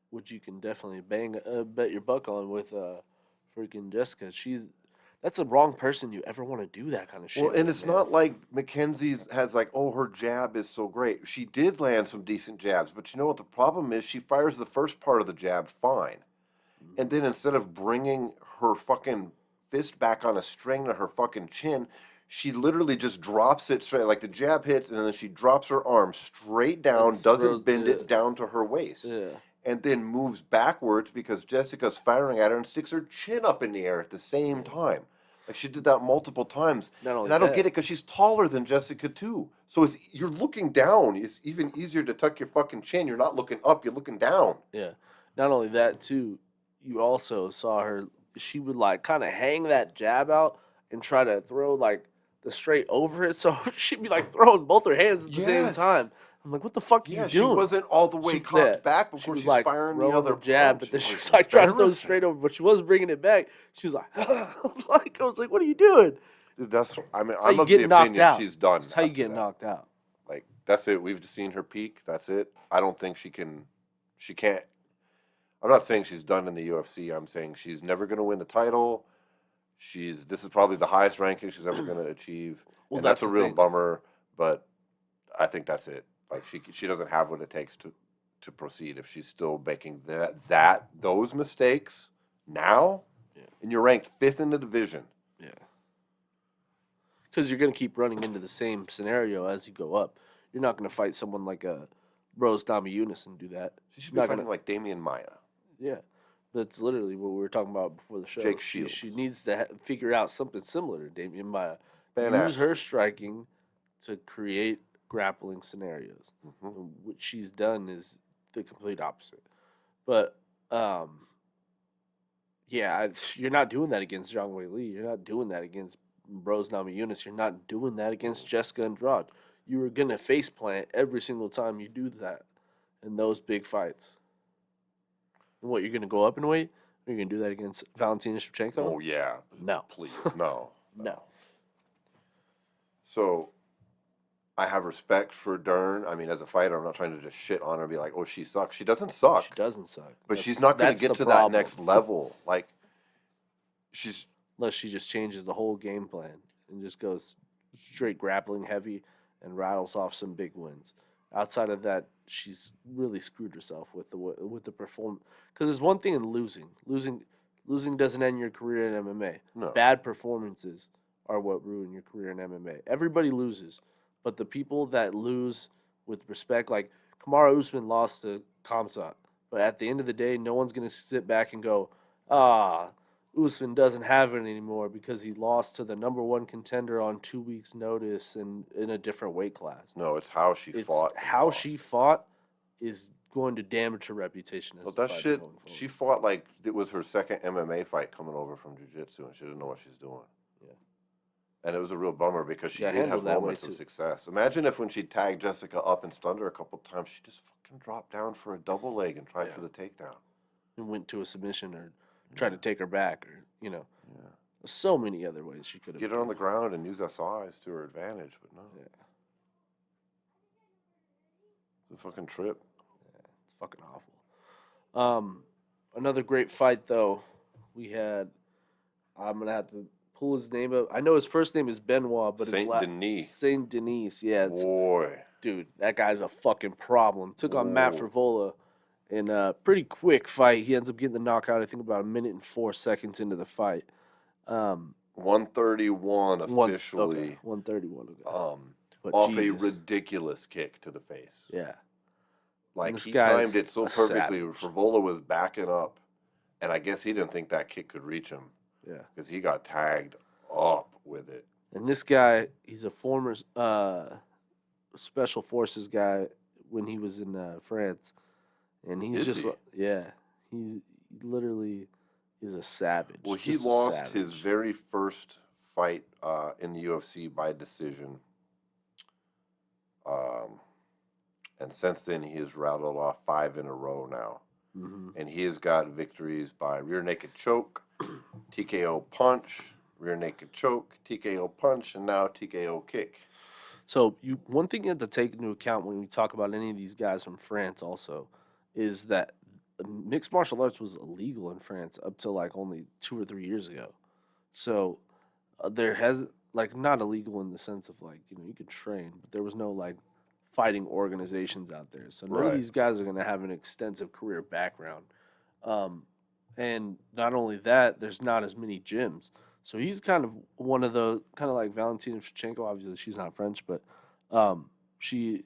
Which you can definitely bet your buck on with freaking Jessica. That's the wrong person you ever want to do that kind of shit. Well, and with, it's man. not like Mackenzie's has like, oh, her jab is so great. She did land some decent jabs, but you know what the problem is? She fires the first part of the jab fine. And then instead of bringing her fucking fist back on a string to her fucking chin, she literally just drops it straight. Like the jab hits, and then she drops her arm straight down, doesn't bend it down to her waist. Yeah. And then moves backwards because Jessica's firing at her and sticks her chin up in the air at the same time. Like she did that multiple times. Not only And I don't that- get it because she's taller than Jessica too. So you're looking down. It's even easier to tuck your fucking chin. You're not looking up, you're looking down. Yeah. Not only that, too, you also saw her, she would like kind of hang that jab out and try to throw like the straight over it. So she'd be like throwing both her hands at the same Yes. time. I'm like, what the fuck are you Yeah, doing? she wasn't all the way cocked back she before was she's like firing the throwing other jab, punch. but then It she was was like trying to throw it embarrassing. straight over, but she wasn't bringing it back. She was like, I was like, what are you doing? Dude, that's I'm how of you the get knocked opinion out. she's done. That's how you after get that. knocked out. Like that's it. We've just seen her peak. That's it. I don't think she can't. I'm not saying she's done in the UFC. I'm saying she's never going to win the title. This is probably the highest ranking she's ever going to achieve. Well, and that's that's a the real thing. bummer, but I think that's it. Like she doesn't have what it takes to proceed if she's still making those mistakes now. Yeah. And you're ranked 5th in the division. Yeah. Because you're going to keep running into the same scenario as you go up. You're not going to fight someone like a Rose Namajunas and do that. She should be Not fighting gonna, like Damian Maya. yeah. That's literally what we were talking about before the show. Jake She Shields. needs to figure out something similar to Damian Maya. Ben Use her Askren. striking to create grappling scenarios. Mm-hmm. And what she's done is the complete opposite. But yeah, you're not doing that against Zhang Wei Li. You're not doing that against Rose Namajunas. You're not doing that against Jessica Andrade. You are gonna face plant every single time you do that in those big fights. And what, you're gonna go up in weight? Are you gonna do that against Valentina Shevchenko? Oh yeah. No. Please, no. No. So, I have respect for Dern. I mean, as a fighter, I'm not trying to just shit on her and be like, "Oh, she sucks." She doesn't suck. She doesn't suck. But she's not going to That's get the to problem. that next level. Like, she's Unless she just changes the whole game plan and just goes straight grappling heavy and rattles off some big wins. Outside of that, she's really screwed herself with the performance. Because there's one thing in losing. Losing doesn't end your career in MMA. No. Bad performances are what ruin your career in MMA. Everybody loses, but the people that lose with respect, like Kamaru Usman lost to Khamzat, but at the end of the day, no one's gonna sit back and go, Usman doesn't have it anymore because he lost to the number one contender on 2 weeks' notice and in a different weight class. no, it's how she It's fought. and how lost. she fought is going to damage her reputation as Well, a that fighter shit. going forward. She fought like it was her second MMA fight coming over from jiu-jitsu, and she didn't know what she's doing. Yeah. And it was a real bummer because she Got did have handled that way, moments of too. success. Imagine if when she tagged Jessica up and stunned her a couple times, she just fucking dropped down for a double leg and tried Yeah. for the takedown. And went to a submission or tried to take her back, or Yeah. so many other ways she could have Get her on the ground and use SIs to her advantage, but no. Yeah. It's a fucking trip. It's fucking awful. Another great fight though. We had. I'm gonna have to pull his name up. I know his first name is Benoit, but Saint Denis. Saint Denis. Yeah, Boy. dude, that guy's a fucking problem. Took on Matt Whoa. Frevola in a pretty quick fight. He ends up getting the knockout. I think about a minute and 4 seconds into the fight. 131 officially. 131. Okay. But Off Jesus. a ridiculous kick to the face. Yeah. Like this he guy's timed it so a perfectly. savage. Frevola was backing up, and I guess he didn't think that kick could reach him Yeah. because he got tagged up with it. And this guy, he's a former special forces guy when he was in France, and he's Is just he? he literally is a savage. Well, he just a lost his savage. very first fight in the UFC by decision. And since then, he has rattled off 5 in a row now. Mhm. And he has got victories by rear naked choke, TKO punch, rear naked choke, TKO punch, and now TKO kick. So one thing you have to take into account when we talk about any of these guys from France also is that mixed martial arts was illegal in France up till like only 2 or 3 years ago. So there has like not illegal in the sense of like you could train, but there was no like fighting organizations out there. So none of Right. these guys are going to have an extensive career background. And not only that, there's not as many gyms. So he's kind of one of the kind of like Valentina Shevchenko. Obviously, she's not French, but she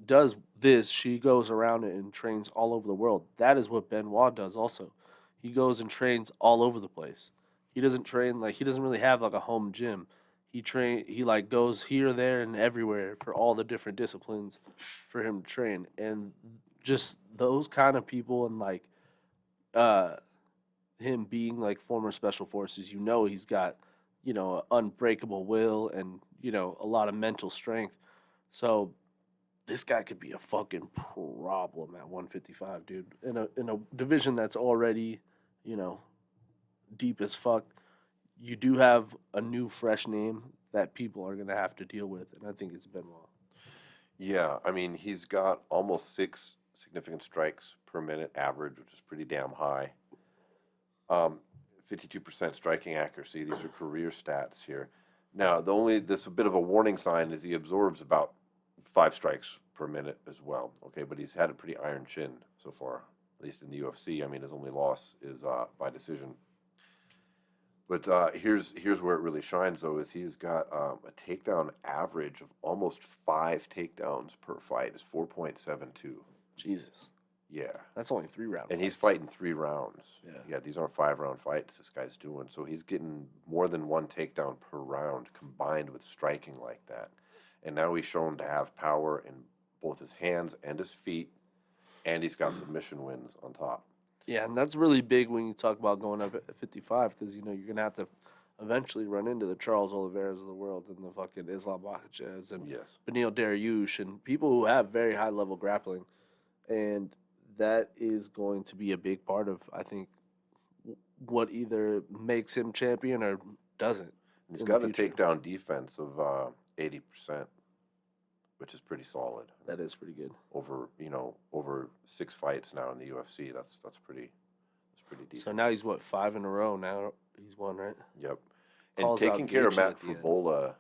does this. She goes around and trains all over the world. That is what Benoit does. Also, he goes and trains all over the place. He doesn't train he doesn't really have like a home gym. He like goes here, there, and everywhere for all the different disciplines for him to train. And just those kind of people and like him being like former special forces, he's got an unbreakable will and a lot of mental strength. So this guy could be a fucking problem at 155, dude. In a division that's already deep as fuck. You do have a new fresh name that people are gonna have to deal with, and I think it's Benoit. Yeah, I mean, he's got almost 6 significant strikes per minute average, which is pretty damn high. 52% striking accuracy. These are career stats here. Now, this a bit of a warning sign is he absorbs about 5 strikes per minute as well. Okay, but he's had a pretty iron chin so far, at least in the UFC. I mean, his only loss is by decision. But here's where it really shines though is he's got a takedown average of almost 5 takedowns per fight. Is 4.72. Jesus, Yeah, that's only 3 round. and he's fights. fighting 3 rounds. Yeah. These aren't 5 round fights. This guy's doing so he's getting more than 1 takedown per round combined with striking like that. And now he's shown to have power in both his hands and his feet, and he's got submission wins on top. Yeah, and that's really big when you talk about going up at 55 because you're gonna have to eventually run into the Charles Oliveira's of the world and the fucking Islam Makhachevs and Yes. Beneil Dariush and people who have very high level grappling, and that is going to be a big part of I think what either makes him champion or doesn't. He's in got the a future. takedown defense of 80%, which is pretty solid. That is pretty good. Over 6 fights now in the UFC. That's pretty decent. So now he's what 5 in a row now. He's won, right? Yep. And Calls out taking care of Gaethje Matt at the end. Frevola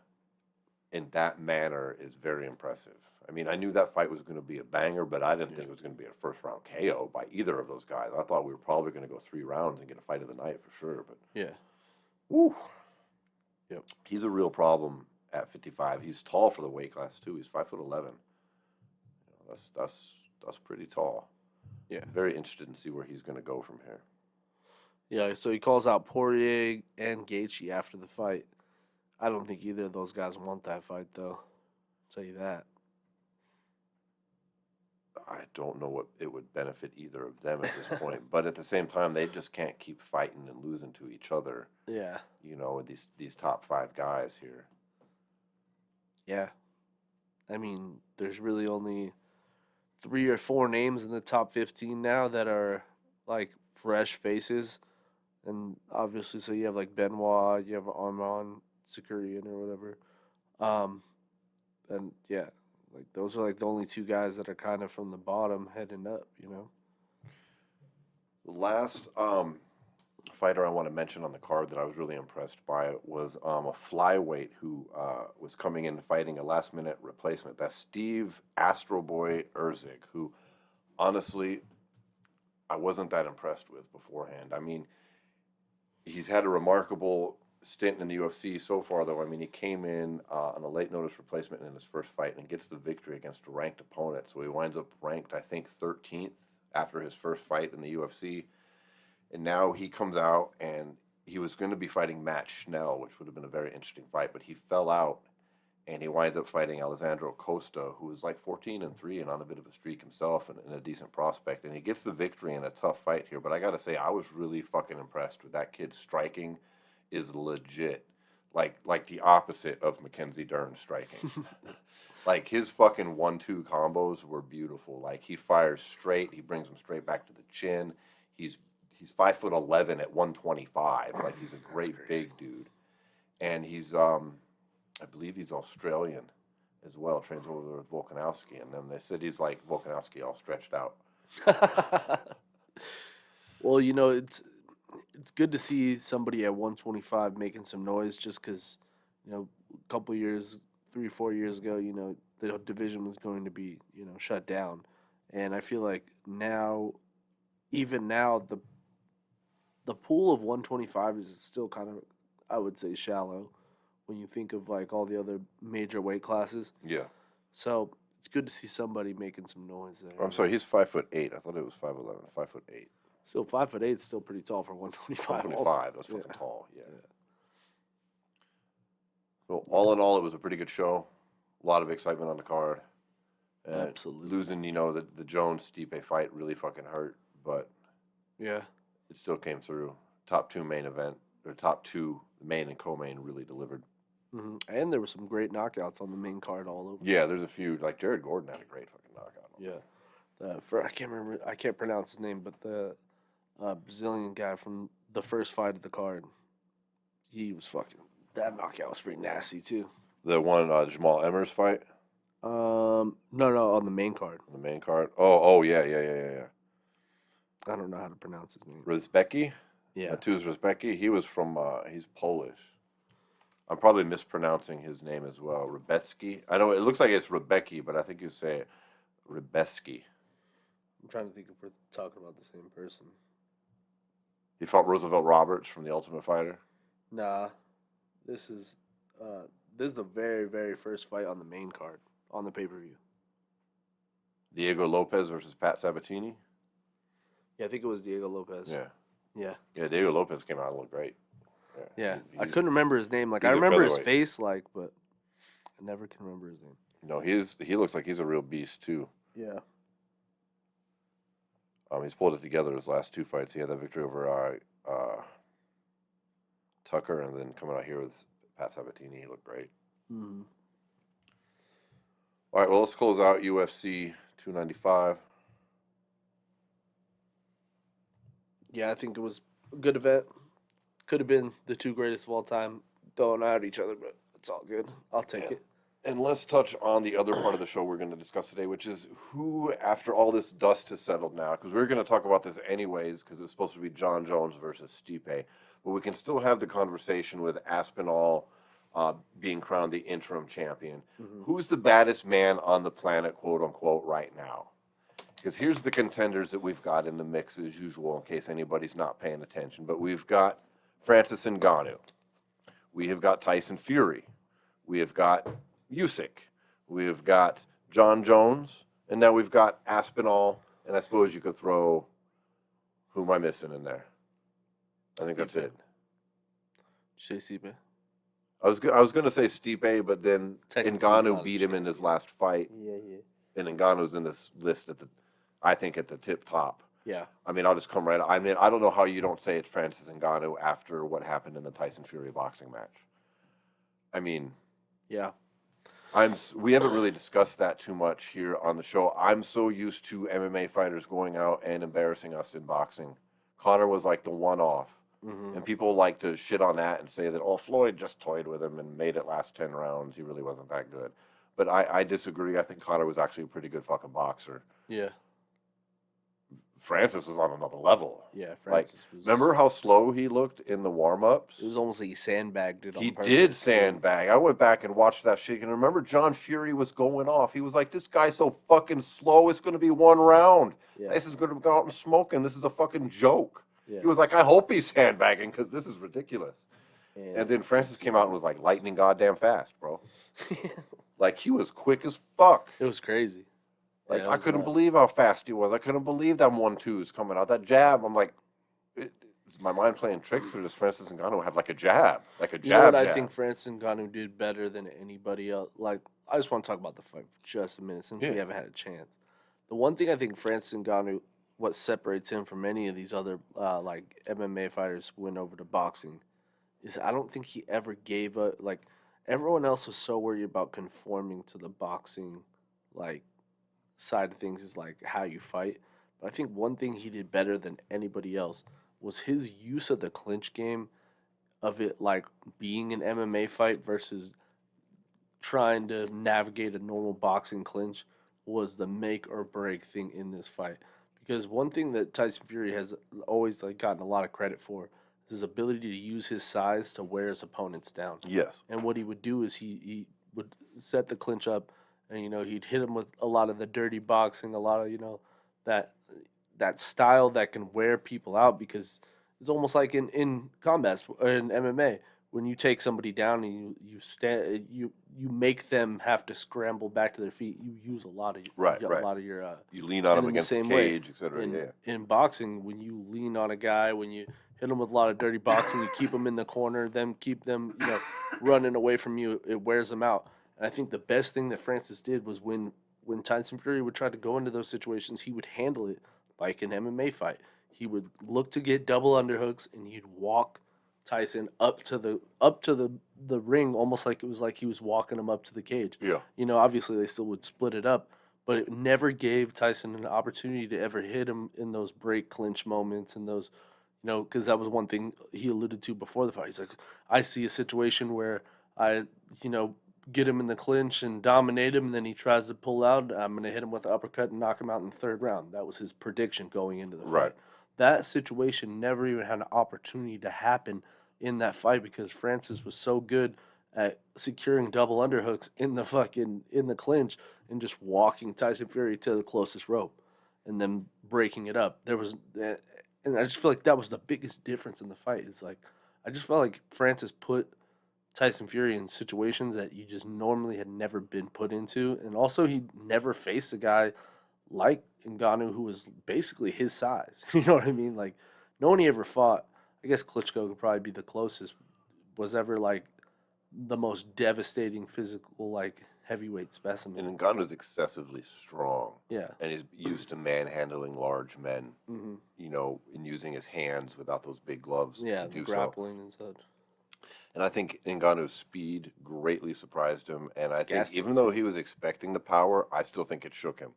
in that manner is very impressive. I mean, I knew that fight was going to be a banger, but I didn't think it was going to be a first round KO by either of those guys. I thought we were probably going to go 3 rounds and get a fight of the night for sure. But Yeah. woo, Yep. he's a real problem at 55. He's tall for the weight class too. He's 5'11". That's pretty tall. Yeah. Very interested in see where he's going to go from here. Yeah, so he calls out Poirier and Gaethje after the fight. I don't think either of those guys want that fight, though. I'll tell you that. I don't know what it would benefit either of them at this point, but at the same time, they just can't keep fighting and losing to each other. Yeah. With these top 5 guys here. Yeah. I mean, there's really only 3 or 4 names in the top 15 now that are like fresh faces. And obviously, so you have like Benoit, you have Arman Sakurian or whatever. And yeah, like those are like the only 2 guys that are kind of from the bottom heading up, The last fighter I want to mention on the card that I was really impressed by was a flyweight who was coming in fighting a last-minute replacement. That's Steve Astro Boy Erzik, who honestly I wasn't that impressed with beforehand. I mean, he's had a remarkable stint in the UFC so far, though. I mean, he came in on a late notice replacement in his first fight and gets the victory against a ranked opponent. So he winds up ranked, I think, 13th after his first fight in the UFC. And now he comes out and he was going to be fighting Matt Schnell, which would have been a very interesting fight, but he fell out and he winds up fighting Alessandro Costa, who is like 14-3 and on a bit of a streak himself and a decent prospect. And he gets the victory in a tough fight here. But I got to say, I was really fucking impressed with that kid's striking. Is legit, like the opposite of Mackenzie Dern striking. Like his fucking 1-2 combos were beautiful. Like he fires straight, he brings them straight back to the chin. He's 5'11" at 125. Like he's a great big dude, and he's I believe he's Australian as well. Trains over there with Volkanovski, and then they said he's like Volkanovski all stretched out. Well, it's good to see somebody at 125 making some noise just because, a couple years, 3-4 years ago, the division was going to be, shut down. And I feel like even now, the pool of 125 is still kind of, I would say, shallow when you think of like all the other major weight classes. Yeah. So it's good to see somebody making some noise there. I'm sorry, he's 5'8". I thought it was 5'11". 5'8". Still 5'8" is still pretty tall for 125. 125, that's fucking Yeah. tall, yeah. Well, all in all, it was a pretty good show. A lot of excitement on the card. Absolutely. Losing, the Jones-Stipe fight really fucking hurt, but Yeah. it still came through. Top 2 main event, or top 2 main and co-main really delivered. Mm-hmm. And there were some great knockouts on the main card all over. Yeah, there's a few. Like Jared Gordon had a great fucking knockout. Yeah. I can't pronounce his name, but the Brazilian guy from the first fight of the card, he was that knockout was pretty nasty too. The one Jamal Emmers fight. No, on the main card. On the main card. Oh, yeah. I don't know how to pronounce his name. Rizbeki. Yeah. Mateusz Rizbeki. He was from. He's Polish. I'm probably mispronouncing his name as well. Rebetsky. I know it looks like it's Rebecki, but I think you say Rebeski. I'm trying to think if we're talking about the same person. He fought Roosevelt Roberts from The Ultimate Fighter. Nah, this is this is the very, very first fight on the main card on the pay-per-view. Diego Lopez versus Pat Sabatini. Yeah, I think it was Diego Lopez. Yeah. Yeah. Yeah, Diego Lopez came out and looked great. Yeah. I He's- couldn't remember his name. Like, I he's a remember his featherweight. face, like, but I never can remember his name. No, he looks like he's a real beast too. Yeah. He's pulled it together his last 2 fights. He had that victory over Tucker, and then coming out here with Pat Sabatini, he looked great. Mm-hmm. All right, well, let's close out UFC 295. Yeah, I think it was a good event. Could have been the two greatest of all time throwing out at each other, but it's all good. I'll take it. And let's touch on the other part of the show we're going to discuss today, which is who, after all this dust has settled now, because we were going to talk about this anyways, because it was supposed to be John Jones versus Stipe, but we can still have the conversation with Aspinall being crowned the interim champion. Mm-hmm. Who's the baddest man on the planet, quote unquote, right now? Because here's the contenders that we've got in the mix as usual, in case anybody's not paying attention. But we've got Francis Ngannou. We have got Tyson Fury. We have got Usyk. We have got John Jones. And now we've got Aspinall. And I suppose you could throw, who am I missing in there? I think that's it. Did you say Stipe? I was going to say Stipe, but then Technically, he's Ngannou not a beat him in champion. his last fight. Yeah, yeah. And Ngannou's in this list at the tip top. Yeah. I mean, I'll just come right. I mean, I don't know how you don't say it's Francis Ngannou after what happened in the Tyson Fury boxing match. I mean, Yeah. we haven't really discussed that too much here on the show. I'm so used to MMA fighters going out and embarrassing us in boxing. Conor was like the one-off, Mm-hmm. and people like to shit on that and say that, oh, Floyd just toyed with him and made it last 10 rounds. He really wasn't that good. But I disagree. I think Conor was actually a pretty good fucking boxer. Yeah. Francis was on another level. Yeah. Like, Francis was. remember how slow he looked in the warm-ups? It was almost like he sandbagged it on He purpose. did sandbag. I went back and watched that shit, and remember John Fury was going off. He was like, this guy's so fucking slow, it's going to be one round. Yeah. Tyson's going to go out and smoke him. This is a fucking joke. Yeah. He was like, I hope he's sandbagging because this is ridiculous. And then Francis came out and was like lightning goddamn fast, bro. Like, he was quick as fuck. It was crazy. Like, Yeah, it I was couldn't nuts. believe how fast he was. I couldn't believe them 1-2s coming out. That jab, I'm like, is my mind playing tricks, or does Francis Ngannou have like a jab? Like a jab, You know what I jab? think Francis Ngannou did better than anybody else? Like, I just want to talk about the fight for just a minute since Yeah. we haven't had a chance. The one thing I think Francis Ngannou, what separates him from any of these other like MMA fighters who went over to boxing, is I don't think he ever gave a like. Everyone else was so worried about conforming to the boxing like side of things, is like how you fight. But I think one thing he did better than anybody else was his use of the clinch game, of it like being an MMA fight versus trying to navigate a normal boxing clinch, was the make or break thing in this fight. Because one thing that Tyson Fury has always like gotten a lot of credit for is his ability to use his size to wear his opponents down. Yes. And what he would do is he would set the clinch up, and he'd hit him with a lot of the dirty boxing, a lot of that style that can wear people out, because it's almost like in combat or in MMA, when you take somebody down and you make them have to scramble back to their feet. You use a lot of Right. a lot of your You lean on and him in the against the same way, cage, et cetera. Yeah. in boxing, when you lean on a guy, when you hit them with a lot of dirty boxing, you keep them in the corner, keep them running away from you. It wears them out. And I think the best thing that Francis did was when Tyson Fury would try to go into those situations, he would handle it like an MMA fight. He would look to get double underhooks, and he'd walk Tyson up to the ring, almost like it was like he was walking him up to the cage. Yeah. Obviously they still would split it up, but it never gave Tyson an opportunity to ever hit him in those break clinch moments and those, because that was one thing he alluded to before the fight. He's like, I see a situation where I, get him in the clinch and dominate him, and then he tries to pull out. I'm going to hit him with an uppercut and knock him out in the third round. That was his prediction going into the fight. Right. That situation never even had an opportunity to happen in that fight, because Francis was so good at securing double underhooks in the clinch and just walking Tyson Fury to the closest rope and then breaking it up. And I just feel like that was the biggest difference in the fight. It's like, I just felt like Francis put Tyson Fury in situations that you just normally had never been put into, and also he never faced a guy like Ngannou who was basically his size. You know what I mean? Like no one he ever fought. I guess Klitschko could probably be the closest. Was ever like the most devastating physical like heavyweight specimen. And Ngannou's excessively strong, Yeah. and he's used to manhandling large men, Hmm. you know, and using his hands without those big gloves Yeah, to the do so. grappling and such. And I think Ngannou's speed greatly surprised him. And I His think gas even tank, though too. he was expecting the power, I still think it shook him.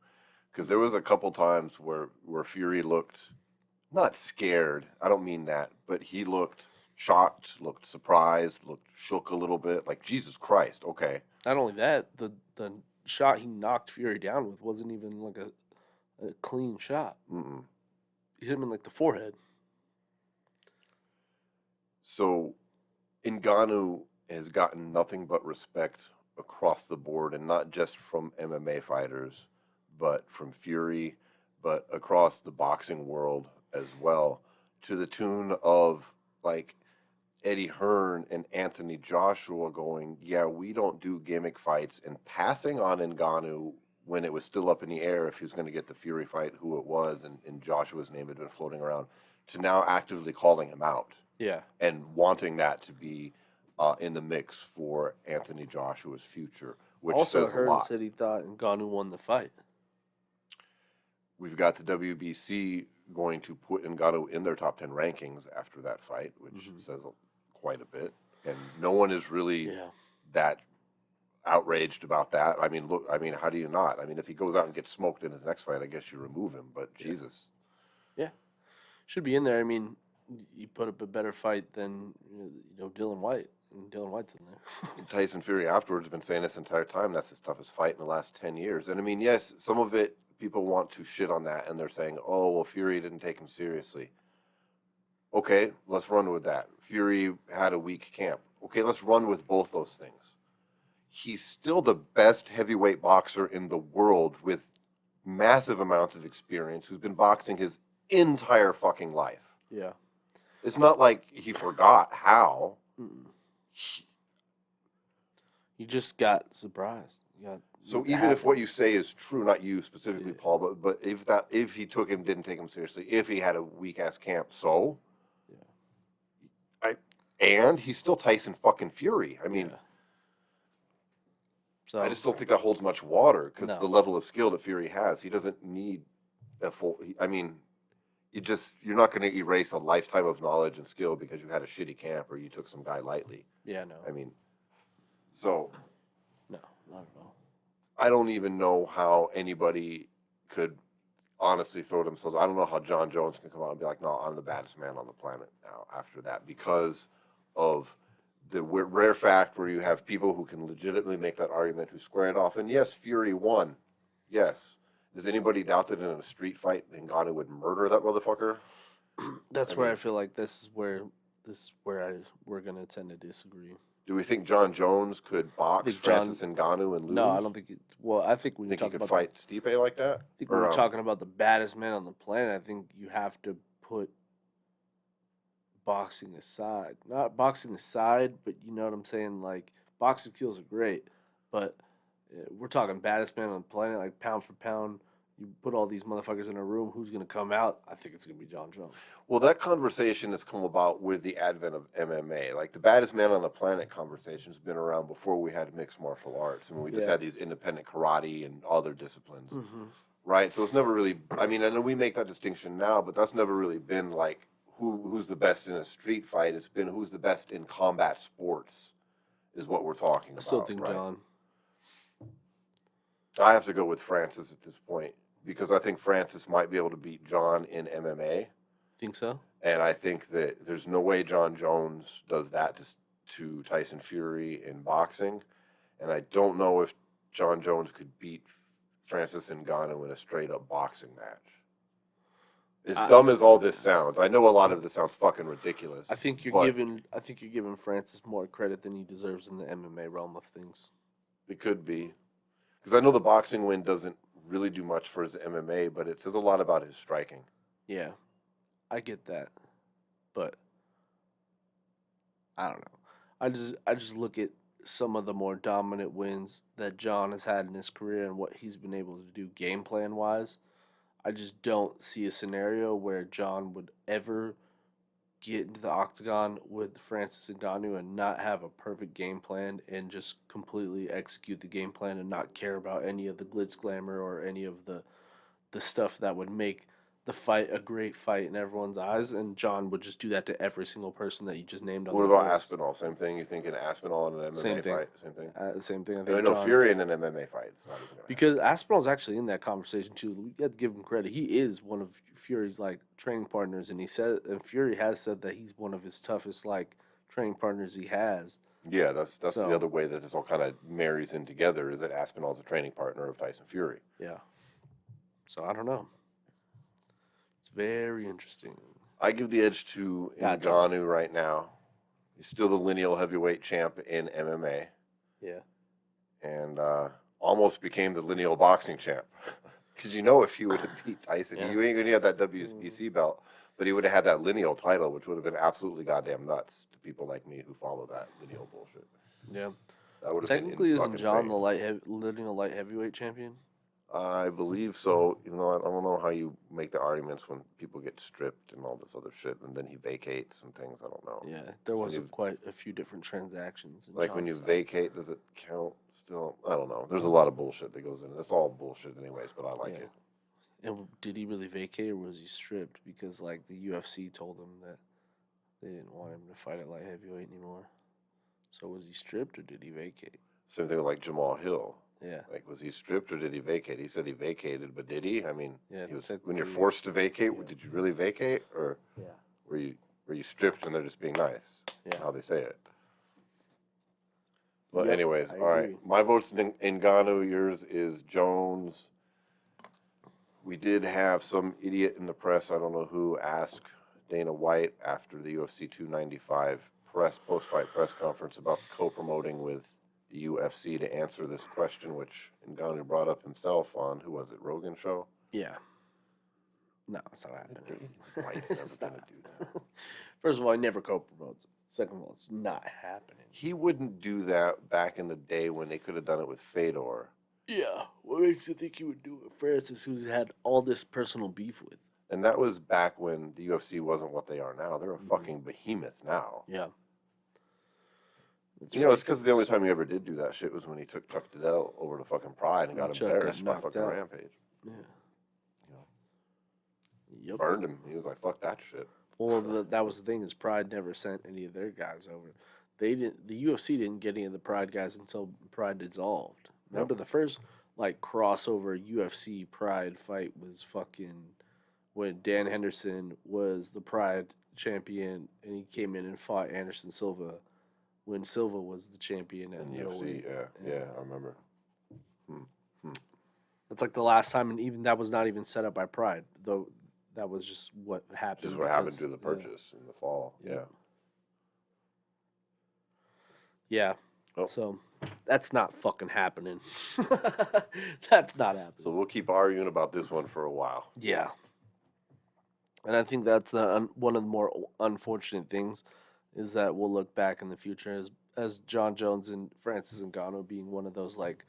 Because there was a couple times where Fury looked not scared. I don't mean that, but he looked shocked, looked surprised, looked shook a little bit. Like Jesus Christ, okay. Not only that, the shot he knocked Fury down with wasn't even like a clean shot. Mm-mm. He hit him in like the forehead. So Ngannou has gotten nothing but respect across the board, and not just from MMA fighters, but from Fury, but across the boxing world as well, to the tune of like Eddie Hearn and Anthony Joshua going, yeah, we don't do gimmick fights, and passing on Ngannou when it was still up in the air if he was going to get the Fury fight, who it was, and Joshua's name had been floating around, to now actively calling him out Yeah. and wanting that to be in the mix for Anthony Joshua's future, which Also, says a Hearn lot. said he thought Ngannou won the fight. We've got the WBC going to put Ngannou in their top 10 rankings after that fight, which says quite a bit. And no one is really Yeah. that outraged about that. I mean, look, I mean, how do you not? I mean, if he goes out and gets smoked in his next fight, I guess you remove him, but Yeah. Jesus. Yeah. Should be in there. I mean, you put up a better fight than Dylan White, and Dylan White's in there. Tyson Fury afterwards has been saying this entire time that's his toughest fight in the last 10 years. And I mean, yes, some of it, people want to shit on that, and they're saying, oh, well, Fury didn't take him seriously. Okay, let's run with that. Fury had a weak camp. Okay, let's run with both those things. He's still the best heavyweight boxer in the world with massive amounts of experience who's been boxing his entire fucking life. Yeah. It's not like he forgot how. Mm-mm. You just got surprised. So It even if what you happens. say is true, not you specifically, Yeah. Paul, but if he took him, didn't take him seriously, if he had a weak ass camp, so Yeah. and he's still Tyson fucking Fury. I mean, Yeah. So I just don't think that holds much water because No. the level of skill that Fury has, he doesn't need a full. I mean, you're not going to erase a lifetime of knowledge and skill because you had a shitty camp or you took some guy lightly. yeah, no, I mean, so no, not at all. I don't even know how anybody could honestly throw themselves. I don't know how John Jones can come out and be like, no, I'm the baddest man on the planet now after that because of the rare fact where you have people who can legitimately make that argument who square it off. And yes, Fury won. Yes. Does anybody doubt that in a street fight, Ngannou would murder that motherfucker? That's I where mean- I feel like we're gonna tend to disagree. Do we think John Jones could box think John- Francis Ngannou and lose? No, I don't think. I think when you think he talk could about fight Stipe like that. I think when Or, you're talking about the baddest man on the planet, I think you have to put boxing aside. Not boxing aside, but you know what I'm saying? Like, boxing skills are great, but we're talking baddest man on the planet, like pound for pound. You put all these motherfuckers in a room, who's going to come out? I think it's going to be John Jones. Well, that conversation has come about with the advent of MMA. Like the baddest man on the planet conversation's been around before we had mixed martial arts. I mean, we just Yeah. had these independent karate and other disciplines, Mm-hmm. right? So it's never really. I mean, I know we make that distinction now, but that's never really been like who's the best in a street fight. It's been who's the best in combat sports, is what we're talking I about. still think right? John. I have to go with Francis at this point because I think Francis might be able to beat John in MMA. Think so? And I think that there's no way John Jones does that to Tyson Fury in boxing. And I don't know if John Jones could beat Francis Ngannou in a straight up boxing match. As dumb as all this sounds, I know a lot of this sounds fucking ridiculous. I think you're but giving Francis more credit than he deserves in the MMA realm of things. It could be. Because I know the boxing win doesn't really do much for his MMA, but it says a lot about his striking. Yeah, I get that, but I don't know. I just look at some of the more dominant wins that John has had in his career and what he's been able to do game plan wise. I just don't see a scenario where John would ever get into the octagon with Francis Ngannou and not have a perfect game plan and just completely execute the game plan and not care about any of the glitz glamour or any of the stuff that would make the fight a great fight in everyone's eyes. And John would just do that to every single person that you just named on What the about list. Aspinall? Same thing? You think an Aspinall in an MMA Same thing. fight? Same thing? Same thing. I I think know John, Fury in an MMA fight. It's not even gonna because Aspinall's actually in that conversation too. We got to give him credit. He is one of Fury's like training partners, and Fury has said that he's one of his toughest like training partners he has. Yeah, that's So- the other way that this all kind of marries in together is that Aspinall's a training partner of Tyson Fury. Yeah. So I don't know. It's very interesting. I give the edge to Gotcha. Ngannou right now. He's still the lineal heavyweight champ in MMA, Yeah. and almost became the lineal boxing champ. Because if he would have beat Tyson, Yeah. he ain't gonna have that WBC belt, but he would have had that lineal title, which would have been absolutely goddamn nuts to people like me who follow that lineal bullshit. Yeah. That would have Technically, been isn't fucking John insane. the lineal light heavyweight champion? I believe so. I don't know how you make the arguments when people get stripped and all this other shit, and then he vacates and things. I don't know. Yeah. There was you- quite a few different transactions. In Like when you John's side. vacate, does it count still? I don't know. There's a lot of bullshit that goes in it. It's all bullshit anyways, but I like Yeah. it. And did he really vacate or was he stripped? Because like the UFC told him that they didn't want him to fight at light heavyweight anymore. So was he stripped or did he vacate? Same thing with like Jamal Hill. Yeah. Like, was he stripped or did he vacate? He said he vacated, but did he? I mean, Yeah, he was, technically, when you're yeah. forced to vacate, Yeah. did you really vacate, or Yeah. were you stripped and they're just being nice? Yeah. How they say it. But Yep, anyways, I all right. agree. My vote's Ngannou. Yours is Jones. We did have some idiot in the press, I don't know who, ask Dana White after the UFC 295 post-fight press conference about co-promoting with the UFC to answer this question, which Ngannou brought up himself on, who was it, Rogan show? Yeah. No, it's not happening. White's never It's going not. to do that. First of all, he never co-promotes. Second of all, it's not happening. He wouldn't do that back in the day when they could have done it with Fedor. Yeah. What makes you think he would do it? Francis, who's had all this personal beef with. And that was back when the UFC wasn't what they are now. They're a Mhm. fucking behemoth now. Yeah. That's It's because the only ridiculous. time he ever did do that shit was when he took Chuck Liddell over to fucking Pride and When got Chuck got embarrassed by knocked fucking out. Rampage. Yeah. You know, Yep. burned him. He was like, "Fuck that shit." Well, that was the thing is Pride never sent any of their guys over. They didn't. The UFC didn't get any of the Pride guys until Pride dissolved. Remember the first like crossover UFC Pride fight was fucking when Dan Henderson was the Pride champion and he came in and fought Anderson Silva when Silva was the champion at In middleweight. UFC, yeah, I remember. That's like the last time, and even that was not even set up by Pride, though. That was just what happened. Just what happened because- to the purchase in the fall. Yeah. Yeah. Yeah. Oh. So that's not fucking happening. That's not happening. So we'll keep arguing about this one for a while. Yeah. And I think that's one of the more unfortunate things is that we'll look back in the future as John Jones and Francis Ngannou being one of those like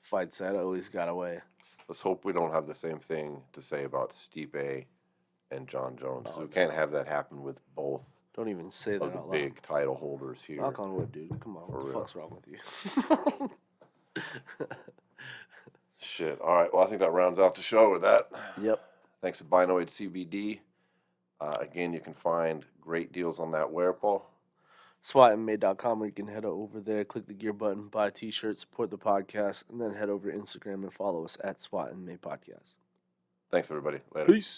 fights that always got away. Let's hope we don't have the same thing to say about Stipe and John Jones. Oh, we no. can't have that happen with both Don't even say that of the out loud. big title holders here. Knock on wood, dude. Come on. For What the real. fuck's wrong with you? Shit. All right. Well, I think that rounds out the show with that. Yep. Thanks to Binoid CBD. Again, you can find great deals on that wear, Paul. SWATMA.com, where you can head over there, click the gear button, buy a t-shirt, support the podcast, and then head over to Instagram and follow us at SWAT MMA Podcast. Thanks, everybody. Later. Peace.